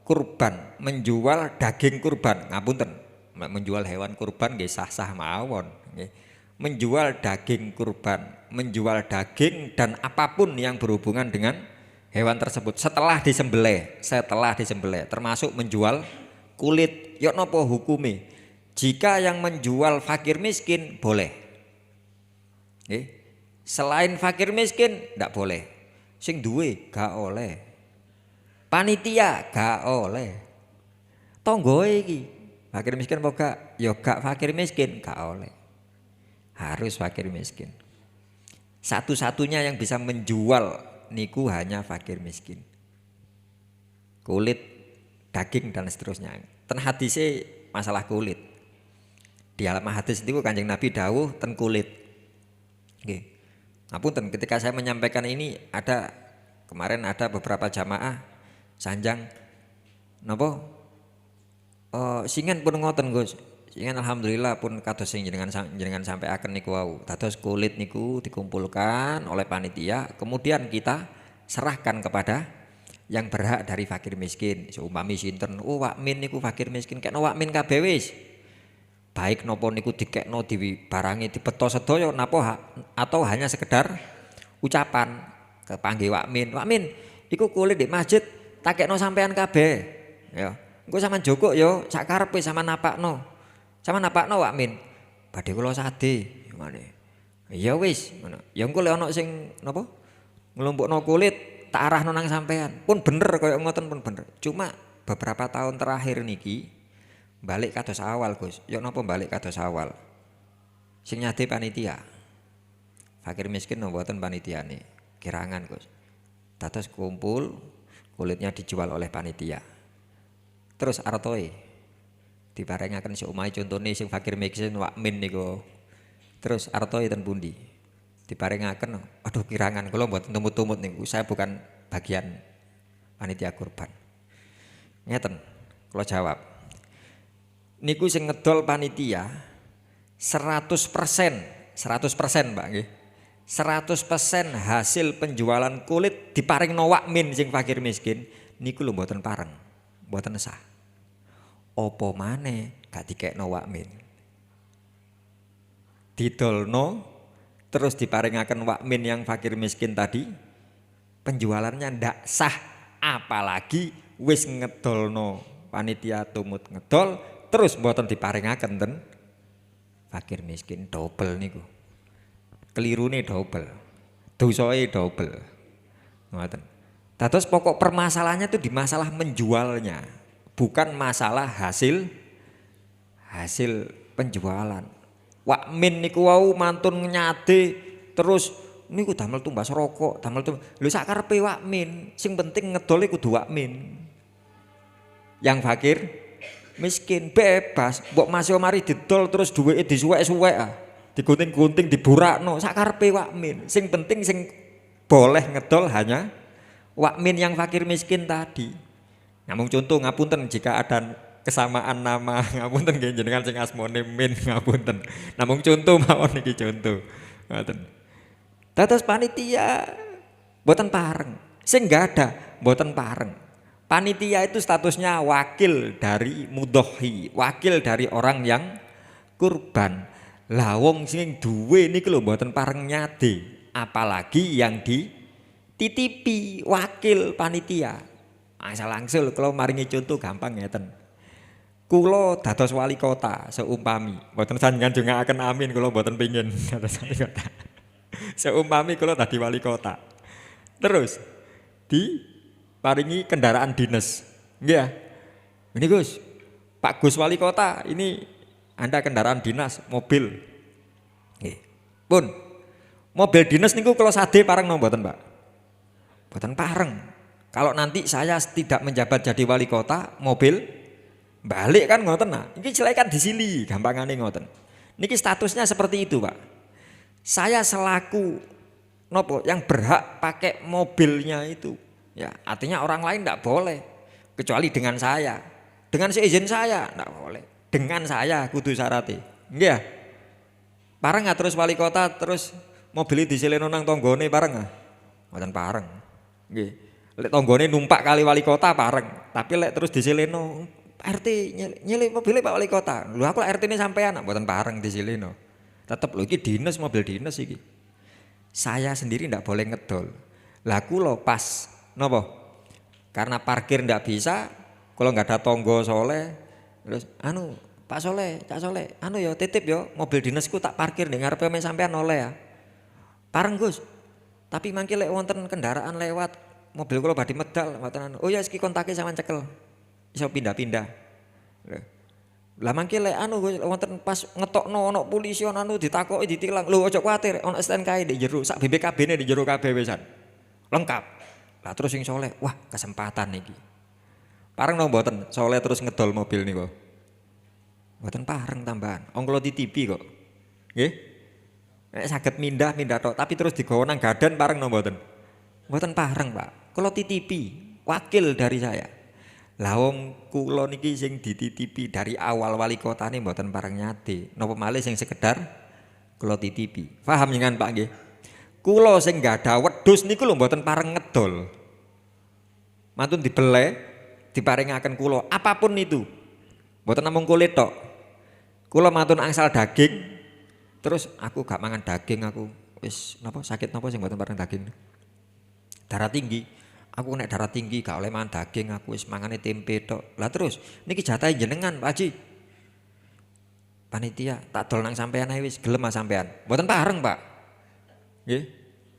kurban, menjual daging kurban, ngapunten, menjual hewan kurban nggih sah-sah mawon, nggih. Menjual daging kurban, menjual daging dan apapun yang berhubungan dengan hewan tersebut setelah disembelih, termasuk menjual kulit. Yok nopo hukume? Jika yang menjual fakir miskin boleh. Nggih. Selain fakir miskin ndak boleh. Sing duwe gak oleh. Panitia gak oleh. Tonggoe iki fakir miskin apa gak? Ya gak fakir miskin gak oleh. Harus fakir miskin. Satu-satunya yang bisa menjual niku hanya fakir miskin. Kulit, daging dan seterusnya. Ten hadise masalah kulit. Di alam hadis niku Kanjeng Nabi dawuh ten kulit. Nggih. Ngapunten ketika saya menyampaikan ini kemarin ada beberapa jamaah sanjang napa singen pun ngoten Gus. Singen alhamdulillah pun kados sing jenengan sampaiaken niku wau. Dados kulit niku dikumpulkan oleh panitia, kemudian kita serahkan kepada yang berhak dari fakir miskin. Seumpami sinten, oh wakmin niku fakir miskin, kekno wakmin kabeh wis. Baik nopo niku dikekno dibarangi dibeto sedaya napa atau hanya sekedar ucapan kepanggih wakmin. Wakmin iku kulit di masjid tak kekno sampean kabeh. Ya. Engko sampean joko yo sak karepe sampean napakno. Sampean napakno wakmin. Badhe kula sade ngene. Ya wis ngono. Ya engko lek ana sing napa nglumpukno kulit tak arahno nang sampean. Pun bener kaya ngoten pun bener. Cuma beberapa tahun terakhir niki balik kados awal Gus, yuk napa balik kados awal. Sing nyade panitia. Fakir miskin mboten panitiane, kirangan Gus. Dados kumpul, kulitnya dijual oleh panitia. Terus artoe diparengaken seumahe contone sing fakir miskin wakmin niku. Terus artoe ten pundi? Diparengaken, aduh kirangan kula mboten tumut-tumut niku, saya bukan bagian panitia kurban. Ngeten, kula jawab. Niku sing ngedol panitia 100% Pak nggih. 100% hasil penjualan kulit diparingno wakmin sing fakir miskin niku lho mboten pareng, mboten sah. Apa maneh gak dikekno wakmin. Didolno terus diparingaken wakmin yang fakir miskin tadi, penjualannya ndak sah, apalagi wis ngedolno panitia tumut ngedol terus mboten diparingaken ten fakir miskin, double niku. Kelirune double. Dosae double. Ngoten. Dados pokok permasalahannya itu di masalah menjualnya, bukan masalah hasil penjualan. Wakmin niku wau mantun nyade terus niku damel tumbas rokok, lho sak karepe wakmin, sing penting ngedol kudu wakmin. Yang fakir miskin bebas, mbok masih mari didol terus duweke disuwek-suwek ah. Digunting-gunting diburakno sakarepe wakmin. Sing penting sing boleh ngedol hanya wakmin yang fakir miskin tadi. Namung contoh ngapunten jika ada kesamaan nama ngapunten nggih jenengan sing asmane Min ngapunten. Namung contoh mawon niki contoh. Ngoten. Dados panitia mboten pareng. Sing enggak ada mboten pareng. Panitia itu statusnya wakil dari mudhohi, wakil dari orang yang kurban. Lah wong sing duwe niku lho mboten pareng nyade, apalagi yang dititipi wakil panitia. Asal langsung kalau maringi contoh gampang ngeten. Kula dados wali kota seumpami, mboten sanjenengan ndongaaken amin kula mboten pengin dados wali kota. Seumpami kula dadi wali kota. Terus diparingi kendaraan dinas. Nggih ya. Ini Gus, Pak Gus wali kota, ini Anda kendaraan dinas, mobil. Nggih. Pun mobil dinas niku kula sadhe pareng napa mboten, Pak? Mboten pareng. Kalau nanti saya tidak menjabat jadi wali kota, mobil balik kan ngoten nah. Iki silakan disili, gampangane ngoten. Niki statusnya seperti itu, Pak. Saya selaku nopo yang berhak pakai mobilnya itu. Ya, artinya orang lain tidak boleh kecuali dengan saya. Dengan seizin saya tidak boleh. Dengan saya kudu syaratnya. Nggih ya. Pareng nggak terus wali kota terus mobil disileno nang tanggane pareng nggak? Mboten pareng. Nggih. Lek tanggane numpak kali wali kota pareng, tapi lek terus disileno RT nyilih mobilnya Pak Wali Kota. Lho aku RT ini sampean mboten pareng disileno. Tetep lho iki dinas mobil dinas iki. Saya sendiri ndak boleh ngedol. Lah kula pas napa? Karena parkir ndak bisa, kalau nggak ada tonggo soleh, terus anu Pak Soleh, Cak Soleh, anu ya titip ya mobil dinasku tak parkir ning ngarepe sampean oleh ya. Pareng Gus. Tapi mangke lek wonten kendaraan lewat mobil kula badhe medal mboten anu. Oh ya iki kontake sampean cekel. Iso pindah-pindah. Lah mangke lek anu wonten pas ngetokno ana polisi anu ditakoki ditilang. Lho aja kuwatir ana STNK di jero sak BPKB-ne di jero kabeh wisan. Lengkap. Lah terus sing soleh, wah kesempatan niki. Pareng no mboten soleh terus ngedol mobil niku. Mboten pareng tambahan. Wong kula titipi kok. Nggih. Nek saged mindah tok, tapi terus digawa nang gadan pareng no mboten. Mboten pareng, Pak. Kula titipi, wakil dari saya. Lah wong kula niki sing dititipi dari awal wali kotane mboten pareng nyade. Napa malih sing sekedar kula titipi. Paham jenengan Pak nggih? Kula sing gadah wedhus niku lho mboten pareng ngedol. Mantun dibeleh, diparingaken kula apapun itu. Mboten namung kulit tok. Kula mantun angsal daging, terus aku gak mangan daging aku wis napa sakit napa sing mboten pareng daging. Darah tinggi. Aku nek darah tinggi gak oleh mangan daging, aku wis mangane tempe tok. Lah terus niki jatahe jenengan Pak Haji. Panitia tak dol nang sampean ae wis gelem sampean. Mboten pareng, Pak. Nggih.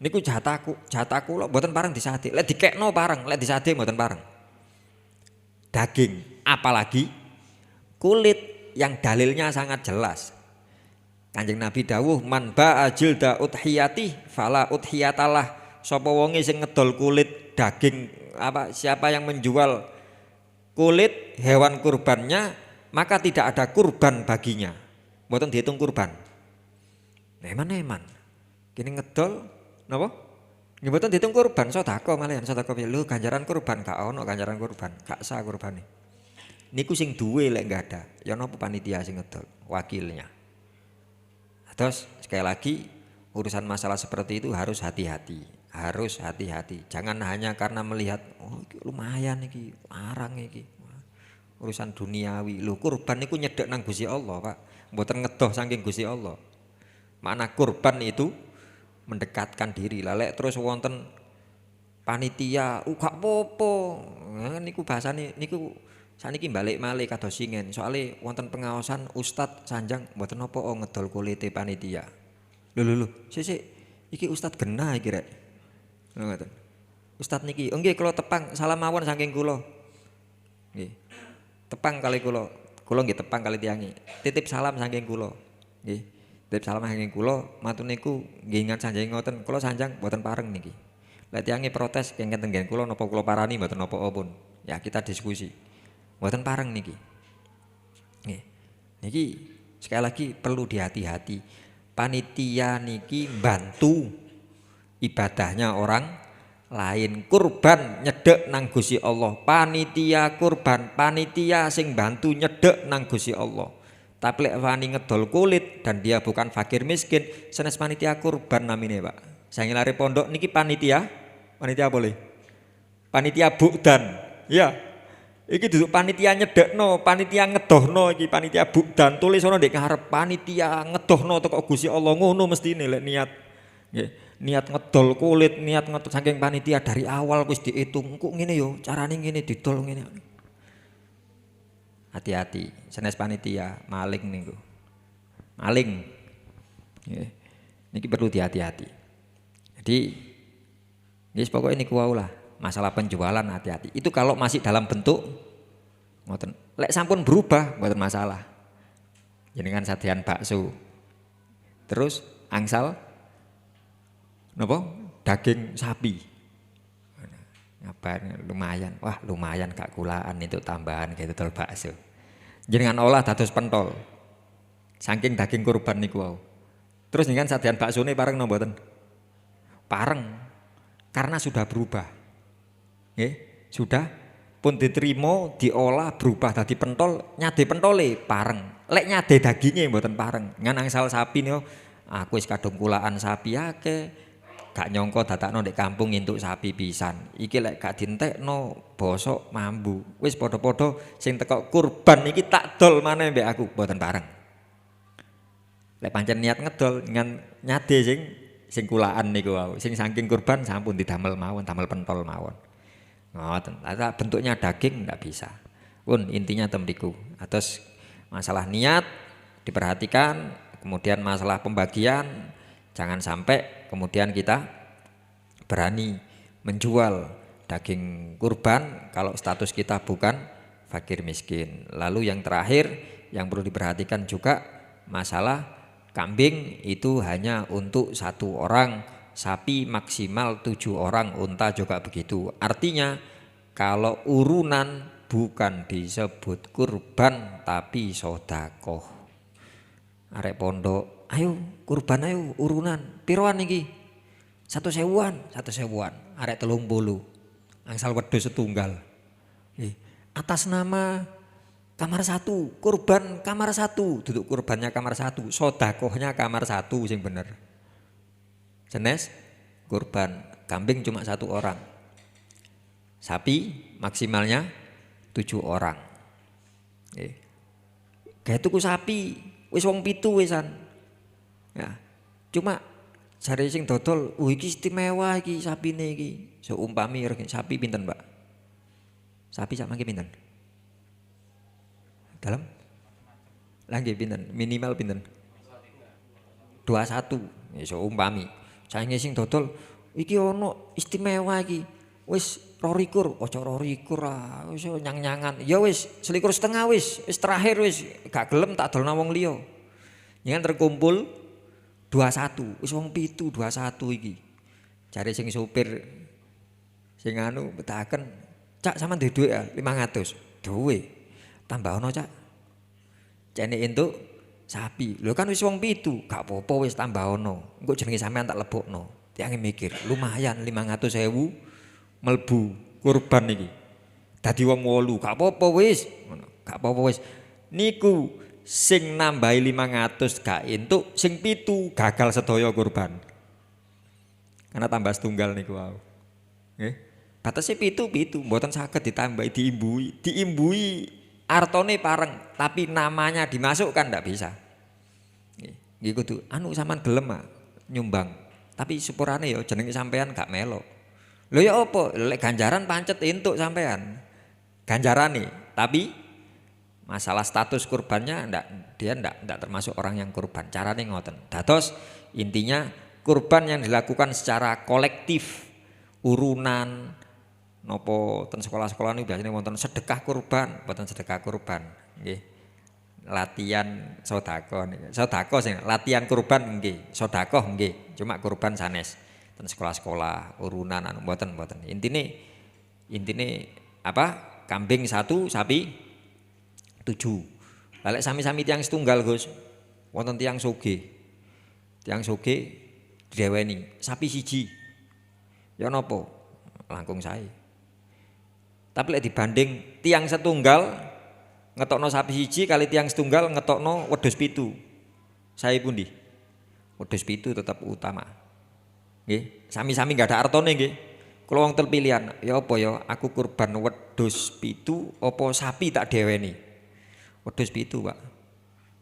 Niku jatahku lho mboten pareng disade. Lek dikekno pareng, lek disade mboten pareng. Daging, apalagi kulit yang dalilnya sangat jelas. Kanjeng Nabi dawuh man ba'a jilda udhiyati fala udhiyatalah. Sapa wonge sing ngedol kulit daging apa siapa yang menjual kulit hewan kurbannya maka tidak ada kurban baginya. Mboten dihitung kurban. Eman-eman. Kini ngedol napa? Nggih mboten dihitung kurban, sedekah malihan sedekah lho ganjaran kurban gak ono ganjaran kurban, gak sah kurbane. Niku sing duwe lek enggak ada, ya napa panitia sing ngedol, wakilnya. Terus sekali lagi urusan masalah seperti itu harus hati-hati. Harus hati-hati. Jangan hanya karena melihat oh iki lumayan iki, arang iki. Urusan duniawi. Lho kurban niku nyedek nang Gusti Allah, Pak. Mboten ngedoh saking Gusti Allah. Makna kurban itu mendekatkan diri. Lek terus wonten panitia, gak popo. Niku bahasane niku saniki balik malih kados singen. Soale wonten pengaosan Ustad Sanjang mboten napa ngedol kulite panitia. Lho, sik iki Ustad genah iki rek. Ngoten. Ustad niki, oh nggih kula tepang salam mawon saking kula. Nggih. Tepang kali kula. Kula nggih tepang kali tiangi. Titip salam saking kula. Nggih. Titip salam saking kula, matur niku nggih ingat sanjang ngoten. Kula sanjang mboten pareng niki. Lek tiangi protes kengken tenggen kula napa kula parani mboten napa pun. Ya kita diskusi. Mboten pareng niki. Nggih. Niki sekali lagi perlu dihati-hati. Panitia niki bantu ibadahnya orang lain. Kurban nyedek nang Gusti Allah. Panitia kurban, panitia sing bantu nyedek nang Gusti Allah. Tapi lek wani ngedol kulit dan dia bukan fakir miskin, senes panitia kurban namine, Pak. Saya lari pondok niki panitia boleh. Panitia bukdan. Ya. Iki duduk panitia nyedekno, panitia ngedohno iki panitia bukdan tulis ono ndek ngarep panitia ngedohno teko Gusti Allah ngono mestine lek niat. Nggih, niat ngedol kulit, niat ngedol saking panitia dari awal wis diitung. Engko ngene yo, carane ngene didol ngene. Hati-hati, senes panitia maling niku. Maling. Nggih. Niki perlu dihati-hati. Jadi wis pokoke niku wae lah. Masalah penjualan hati-hati. Itu kalau masih dalam bentuk ngoten. Lek sampun berubah mboten masalah. Jenengan sadean bakso. Terus angsal napa? Daging sapi. Ngapain lumayan. Wah, lumayan gak kulaan itu tambahan kayak dodol bakso. Jenengan olah dados pentol. Saking daging kurban niku wau. Terus jenengan sadean baksone pareng napa mboten? Pareng. Karena sudah berubah. Nggih, sudah pun diterima, diolah berubah dadi pentol, nyade pentole pareng. Lek nyade daginge mboten pareng. Ngan angsal sapi niku aku wis kadung kulaan sapi akeh. Gak nyongko datakno ndek kampung entuk sapi pisan. Iki lek gak dientekno bosok mambu. Wis padha-padha sing teko kurban iki tak dol maneh mbek aku mboten pareng. Lek pancen niat ngedol ngan nyade sing kulaan niku wau. Sing saking kurban sampun didamel mawon, damel pentol mawon. Ngoten, bentuknya daging ndak bisa. Pun intinya temriku. Atas masalah niat diperhatikan, kemudian masalah pembagian jangan sampai kemudian kita berani menjual daging kurban kalau status kita bukan fakir miskin. Lalu yang terakhir yang perlu diperhatikan juga masalah kambing itu hanya untuk 1 orang. Sapi maksimal 7 orang, unta juga begitu. Artinya kalau urunan bukan disebut kurban tapi sodakoh. Arek pondok, ayo kurban ayo urunan. Piroan iki? 1.000-an, 1.000-an. Arek 30. Angsal wedhus setunggal. Atas nama kamar 1, kurban kamar 1, duduk kurbannya kamar 1, sodakohnya kamar 1 sing bener. Senes kurban kambing cuma 1 orang, sapi maksimalnya 7 orang. Kayak tuku sapi wis wong 7 wisan. Ya, cuma jare sing dodol, iki istimewa iki sapine iki. Seumpami sapi pinten, Pak? Sapi sak mangke pinten? Dalam? Lah nggih pinten? Minimal pinten? 21. Ya seumpami. Sainge sing dodol iki ono istimewa iki. Wis 22, aja 22 ah, wis nyang-nyangan. Ya wis 21,5 wis terakhir wis gak gelem tak dolna wong liya. Nyen terkumpul 21, wis wong 7 21 iki. Jare sing supir sing anu betaken, "Cak sampean duwe dhuwit ya 500." "Duwe." "Tambah ono, Cak." Cene entuk sapi. Lho kan wis wong 7, gak apa-apa wis tambah ono. Engko jenenge sampean tak lebokno. Tiange mikir, lumayan 500.000 mlebu kurban iki. Dadi wong 8, gak apa-apa wis. Ngono, gak apa-apa wis. Niku sing nambahi 500 gak entuk, sing 7 gagal sedaya kurban. Karena tambah setunggal niku wau. Nggih. Batase 7 mboten saged ditambahi diimbui artone pareng, tapi namanya dimasukkan ndak bisa. Nggih kudu anu sampean gelem nyumbang. Tapi sepurane ya jenenge sampean gak melok. Lho ya apa? Lek ganjaran pancet entuk sampean. Ganjarane, tapi masalah status kurbannya dia ndak termasuk orang yang kurban. Carane ngoten. Dados intinya kurban yang dilakukan secara kolektif, urunan nopo ten sekolah-sekolah niku biasanya wonten sedekah kurban, mboten sedekah kurban, nggih. Latihan sedekah niku. Sedekah sing latihan kurban nggih, sedekah nggih, cuma kurban sanes ten sekolah-sekolah, urunan anu mboten. Intine apa? Kambing 1, sapi 7. Lek sami-sami tiang setunggal Gus, wonten tiang sugih. Tiang sugih direweni sapi siji. Ya napa? Langkung sae. Tapi lek dibanding tiang setunggal ngetokno sapi siji kali tiang setunggal ngetokno wedhus 7. Sae pundi? Wedhus 7 tetap utama. Nggih, sami-sami enggak ada artone nggih. Kula wong pilihan, ya apa ya aku kurban wedhus 7 apa sapi tak deweni. Wedhus 7, Pak.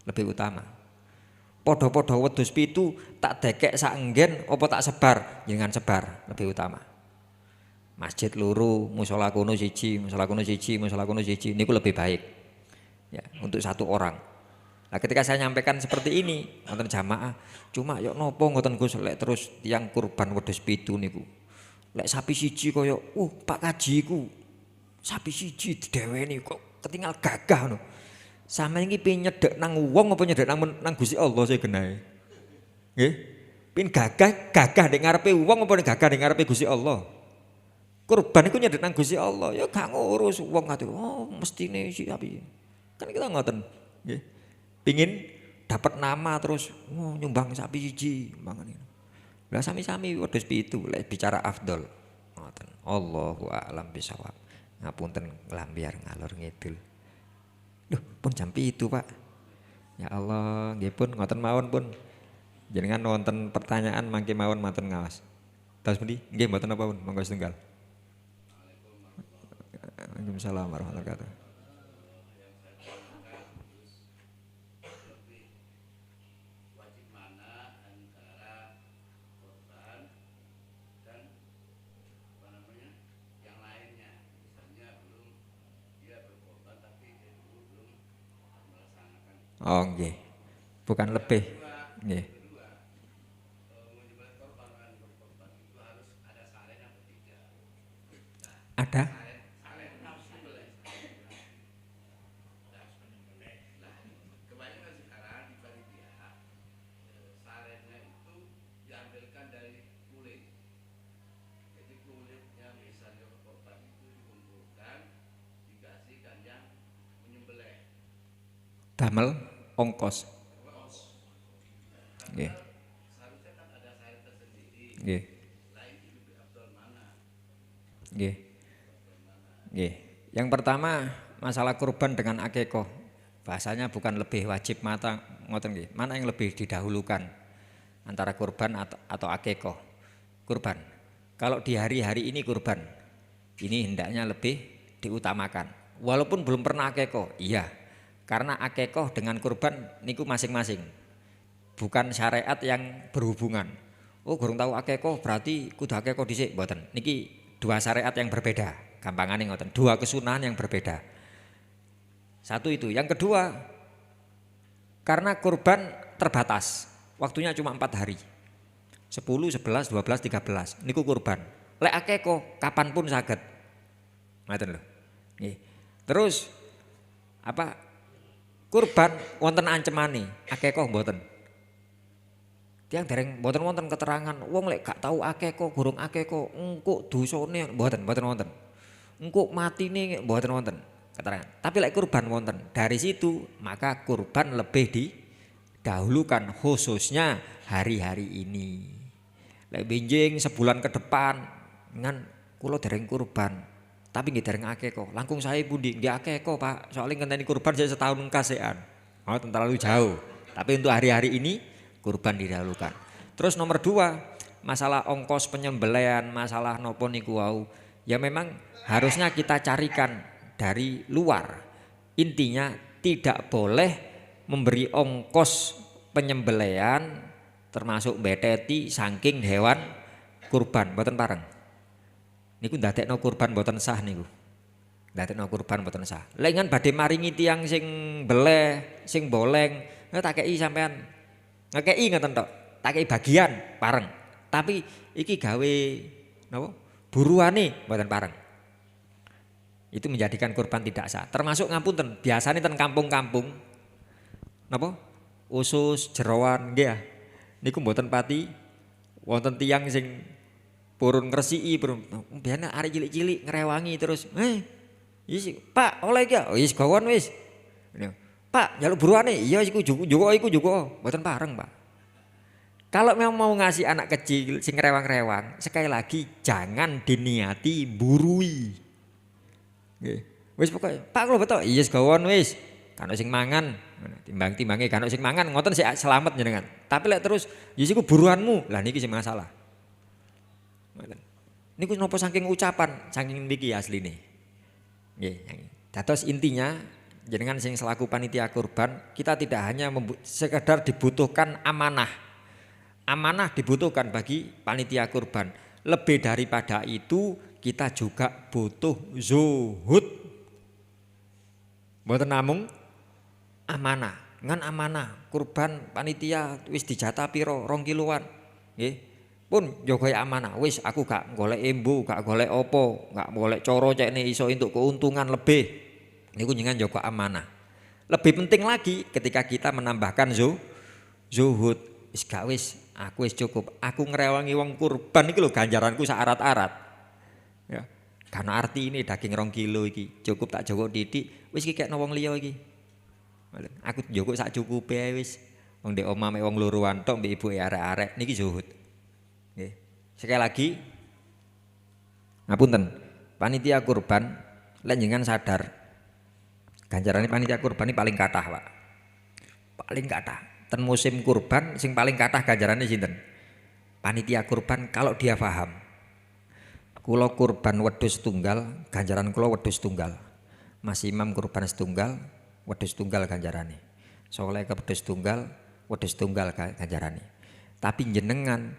Lebih utama. Padha-padha wedhus 7 tak dekek sak enggen apa tak sebar, jangan sebar, lebih utama. Masjid loro, musala kono siji, musala kono siji, musala kono siji, niku lebih baik. Ya, untuk satu orang. Nah, ketika saya nyampaikan seperti ini, wonten jamaah, cuma yo nopo ngoten Gus lek terus tiyang kurban wedhus 7 niku. Lek sapi siji koyo, Pak Kaji iku sapi siji dideweni kok ketinggal gagah ngono. Sampeyan iki pin nyedek nang wong apa nyedek nang Gusti Allah saya genahe. Nggih. Pin gagah nek ngarepe wong apa nek gagah nek ngarepe Gusti Allah. Kurban iku nyedek nang Gusti Allah, ya gak ngurus wong kate. Oh, mestine sapi. Kan kita ngoten, nggih. Pingin dapat nama terus nyumbang sapi siji mangan. Lah sami-sami wedhus 7 lek bicara afdol. Ngoten. Allahu a'lam bishawab. Ngapunten nglambiar ngalor ngidul. Duh, pun jam 7, Pak. Ya Allah, nggih pun ngoten mawon pun. Jenengan wonten pertanyaan mangke mawon matur ngaos. Terus pundi? Nggih mboten apa pun, monggo setunggal. Waalaikumsalam warahmatullahi wabarakatuh. Oh nggih. Bukan lebih. Nggih. Ada? Damel ongkos. Nggih. Nggih. Nggih. Nggih. Yang pertama masalah kurban dengan akikoh. Bahasanya bukan lebih wajib mata ngoten nggih. Mana yang lebih didahulukan antara kurban atau akikoh? Kurban. Kalau di hari-hari ini kurban, ini hendaknya lebih diutamakan. Walaupun belum pernah akikoh, iya. Karena akikoh dengan kurban niku masing-masing. Bukan syariat yang berhubungan. Oh, gurung tahu akikoh berarti kudu akikoh dhisik mboten. Niki dua syariat yang berbeda. Gampangane ngoten, dua kesunahan yang berbeda. Satu itu, yang kedua karena kurban terbatas. Waktunya cuma 4 hari. 10, 11, 12, 13. Niku kurban. Lek akikoh kapanpun saged. Ngoten lho. Nggih. Terus apa? Kurban wonten ancemane, akikoh mboten. Tiang dereng mboten wonten keterangan, wong lek gak tahu akikoh, gurung akikoh, engko dosane mboten wonten. Engko matine mboten wonten keterangan. Tapi lek kurban wonten. Dari situ maka kurban lebih didahulukan khususnya hari-hari ini. Lek benjing sebulan ke depan ngan kula dereng kurban. Tapi nggih dereng akikoh. Langkung saya pundi? Nggih akikoh, Pak. Soalnya ngenteni kurban saya setahun kasean. Oh, terlalu jauh. Tapi untuk hari-hari ini kurban didahulukan. Terus nomor 2, masalah ongkos penyembelihan, masalah nopo niku wau. Ya memang harusnya kita carikan dari luar. Intinya tidak boleh memberi ongkos penyembelihan termasuk beteti saking hewan kurban mboten pareng. Niku ndadekno kurban mboten sah niku. Ndadekno kurban mboten sah. Lek ngan badhe maringi tiyang sing beleh, sing boleng, tak kei sampean. Ngekei ngoten tok. Tak kei bagian pareng. Tapi iki gawe napa? Buruane mboten pareng. Itu menjadikan kurban tidak sah. Termasuk ngapunten, biasane ten kampung-kampung napa? Usus, jerawan nggih. Niku mboten pati wonten tiyang sing purun ngresiki purun biasane arek cilik-cilik ngrewangi terus, "Wis, Pak, oleh iki." "Oh, wis gawon wis." Pak, njaluk buruane, iya iku juga, mboten pareng, Pak. Kalau memang mau ngasih anak kecil sing rewang-rewang, sekali lagi jangan diniati burui. Nggih. Wis pokoke, Pak kula beto, iya segawon wis. Kan sing mangan, timbang-timbange kan sing mangan ngoten sik selamat jenengan. Tapi lek terus ya iku buruanmu, lah niki sing masalah. Ngoten. Niku napa saking ucapan, saking niki asline. Nggih, dados intinya jenengan sing selaku panitia kurban, kita tidak hanya sekedar dibutuhkan amanah. Amanah dibutuhkan bagi panitia kurban. Lebih daripada itu kita juga butuh zuhud. Mboten namung amanah, ngan amanah kurban panitia wis dijatah piro 2 kiloan. Nggih. Pun njogo amanah. Wis aku gak golek embu, gak golek opo, gak golek coro cekne iso entuk keuntungan lebih. Niku jenengan njogo amanah. Lebih penting lagi ketika kita menambahkan zuhud. Wis gak wis, aku wis cukup. Aku ngrewangi wong kurban iki lho ganjaranku sak arat-arat. Ya. Karena arti ini daging 2 kilo iki, cukup tak joko titik, wis iki kekno wong liya iki. Aku joko sak cukupe ae wis. Wong ndek omah mek wong loroan tok mbek ibuke arek-arek niki zuhud. Nggih. Sekali lagi ngapunten, panitia kurban lek jenengan sadar ganjarane panitia kurban ini paling kathah, Pak. Paling kathah. Ten musim kurban sing paling kathah ganjarane sinten? Panitia kurban kalau dia paham. Kula kurban wedhus tunggal, ganjaran kula wedhus tunggal. Mas Imam kurban setunggal, wedhus tunggal ganjarane. Soleh ke wedhus tunggal ganjarane. Tapi jenengan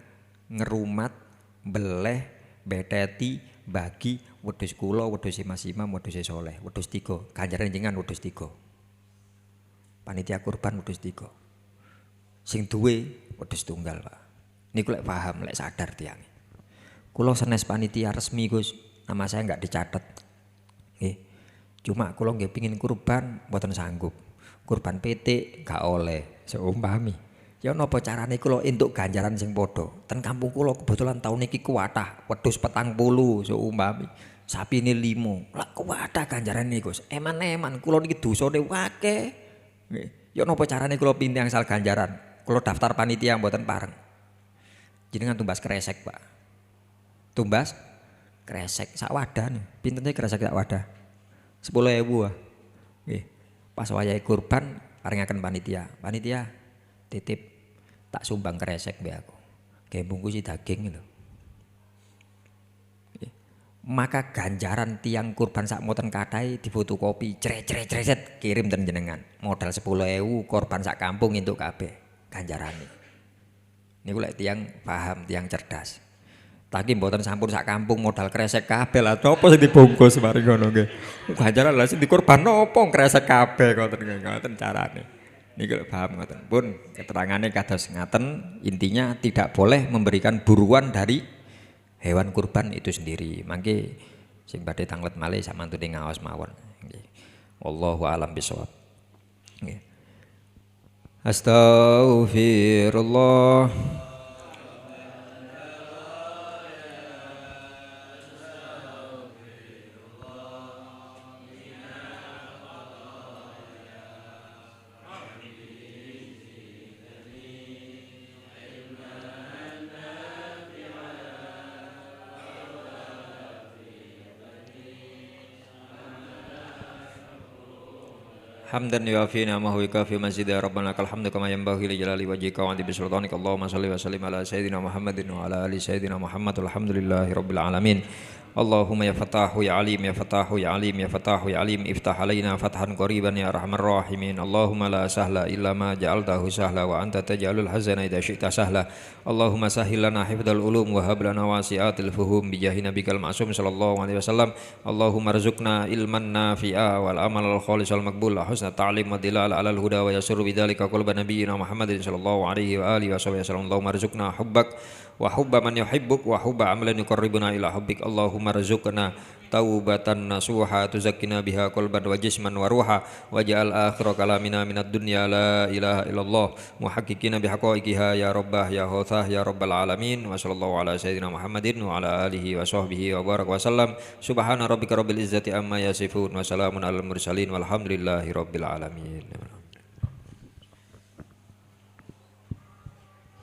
ngerumat, beleh, beteti, bagi wedhus kula, wedhus Mas Imam, wedhus Soleh, wedhus 3. Ganjarane jenengan wedhus 3. Panitia kurban wedhus 3. Sing duwe wedhus tunggal, Pak. Niku lek paham, lek sadar tiyang. Kula sanes panitia resmi Gus, nama saya enggak dicatat. Nggih. Cuma kula nggih pengin kurban mboten sanggup. Kurban PT gak oleh, seumpami. Ya napa carane kula entuk ganjaran sing padha. Ten kampung kula kebetulan tahun iki kuwatah wedhus 40 seumpami. Sapine 5. Lah kuwatah ganjarane Gus. Eman-eman kula niki dosane akeh. Nggih. Ya napa carane kula pintang sal ganjaran. Kula daftar panitia mboten pareng. Jenengan tumbas kresek, Pak. Tumbas kresek sak wadah nih. Pinten kresek sak wadah? 10.000 ah. Nggih. Pas wayahe kurban paringaken panitia. Panitia titip tak sumbang kresek mbek aku. Kayak bungkusi daging lho. Maka ganjaran tiang kurban sak moten kathah difotokopi cret kirim ten jenengan. Modal 10.000 korban sak kampung entuk kabeh ganjarane. Niku lek tiang paham, tiang cerdas. Tapi mboten sampun sak kampung modal kresek kabeh lah. Apa sing dibungkus mari ngono nggih. Ganjaran lah sing dikorban napa kresek kabeh ngoten carane. Niku paham ngoten. Pun keterangane kados ngaten, intinya tidak boleh memberikan buruan dari hewan kurban itu sendiri. Mangke sing badhe tanglet malih sak mantune ngaos mawon. Nggih. Wallahu a'lam bishawab. Nggih. Astaghfirullah. Hamdan yuafi ni'amahu wa yukafi mazidah rabbana lakal hamdu kama yanbaghi li jalali wajhika wa 'azimi bisultanika Allahumma shalli wa sallim ala sayyidina Muhammadin wa ala ali sayyidina Muhammad walhamdulillahi rabbil alamin. Allahumma ya Fatahu ya Alim ya Fatahu ya Alim ya Fatahu ya Alim iftah alaina fathan qariban ya arhamar rahimin. Allahumma la sahla illa ma ja'altahu sahla wa anta taj'alul hazana idza syi'ta sahla. Allahumma sahhil lana hifdzal ulum wa hab lana wasi'atil fuhum bi jahi nabikal ma'sum sallallahu alaihi wasallam. Allahumma rzuqna ilman nafi'a wal amal al khalis wal maqbul husna ta'lim wa dilal alal huda wa yasur bidzalika qalban nabiyyina Muhammadin sallallahu alaihi wa alihi wasallam. Allahumma rzuqna hubbak wa hubba man yuhibbuk wa hubba amalan yuqarribuna ila hubbik. Allahumma rzuqna taubatan nasuha tuzakkina biha qalban wa jisman wa ruha waj'al akhir kalamina minad dunya la ilaha illallah muhaqqiqina bihaqaiqiha ya rabbah ya hothah ya rabbal alamin. Wa sallallahu ala sayyidina Muhammadin wa ala alihi wa sahbihi wa baraka wa sallam. Subhana rabbika rabbil izzati amma yasifun wa salamun alal mursalin walhamdulillahi rabbil alamin.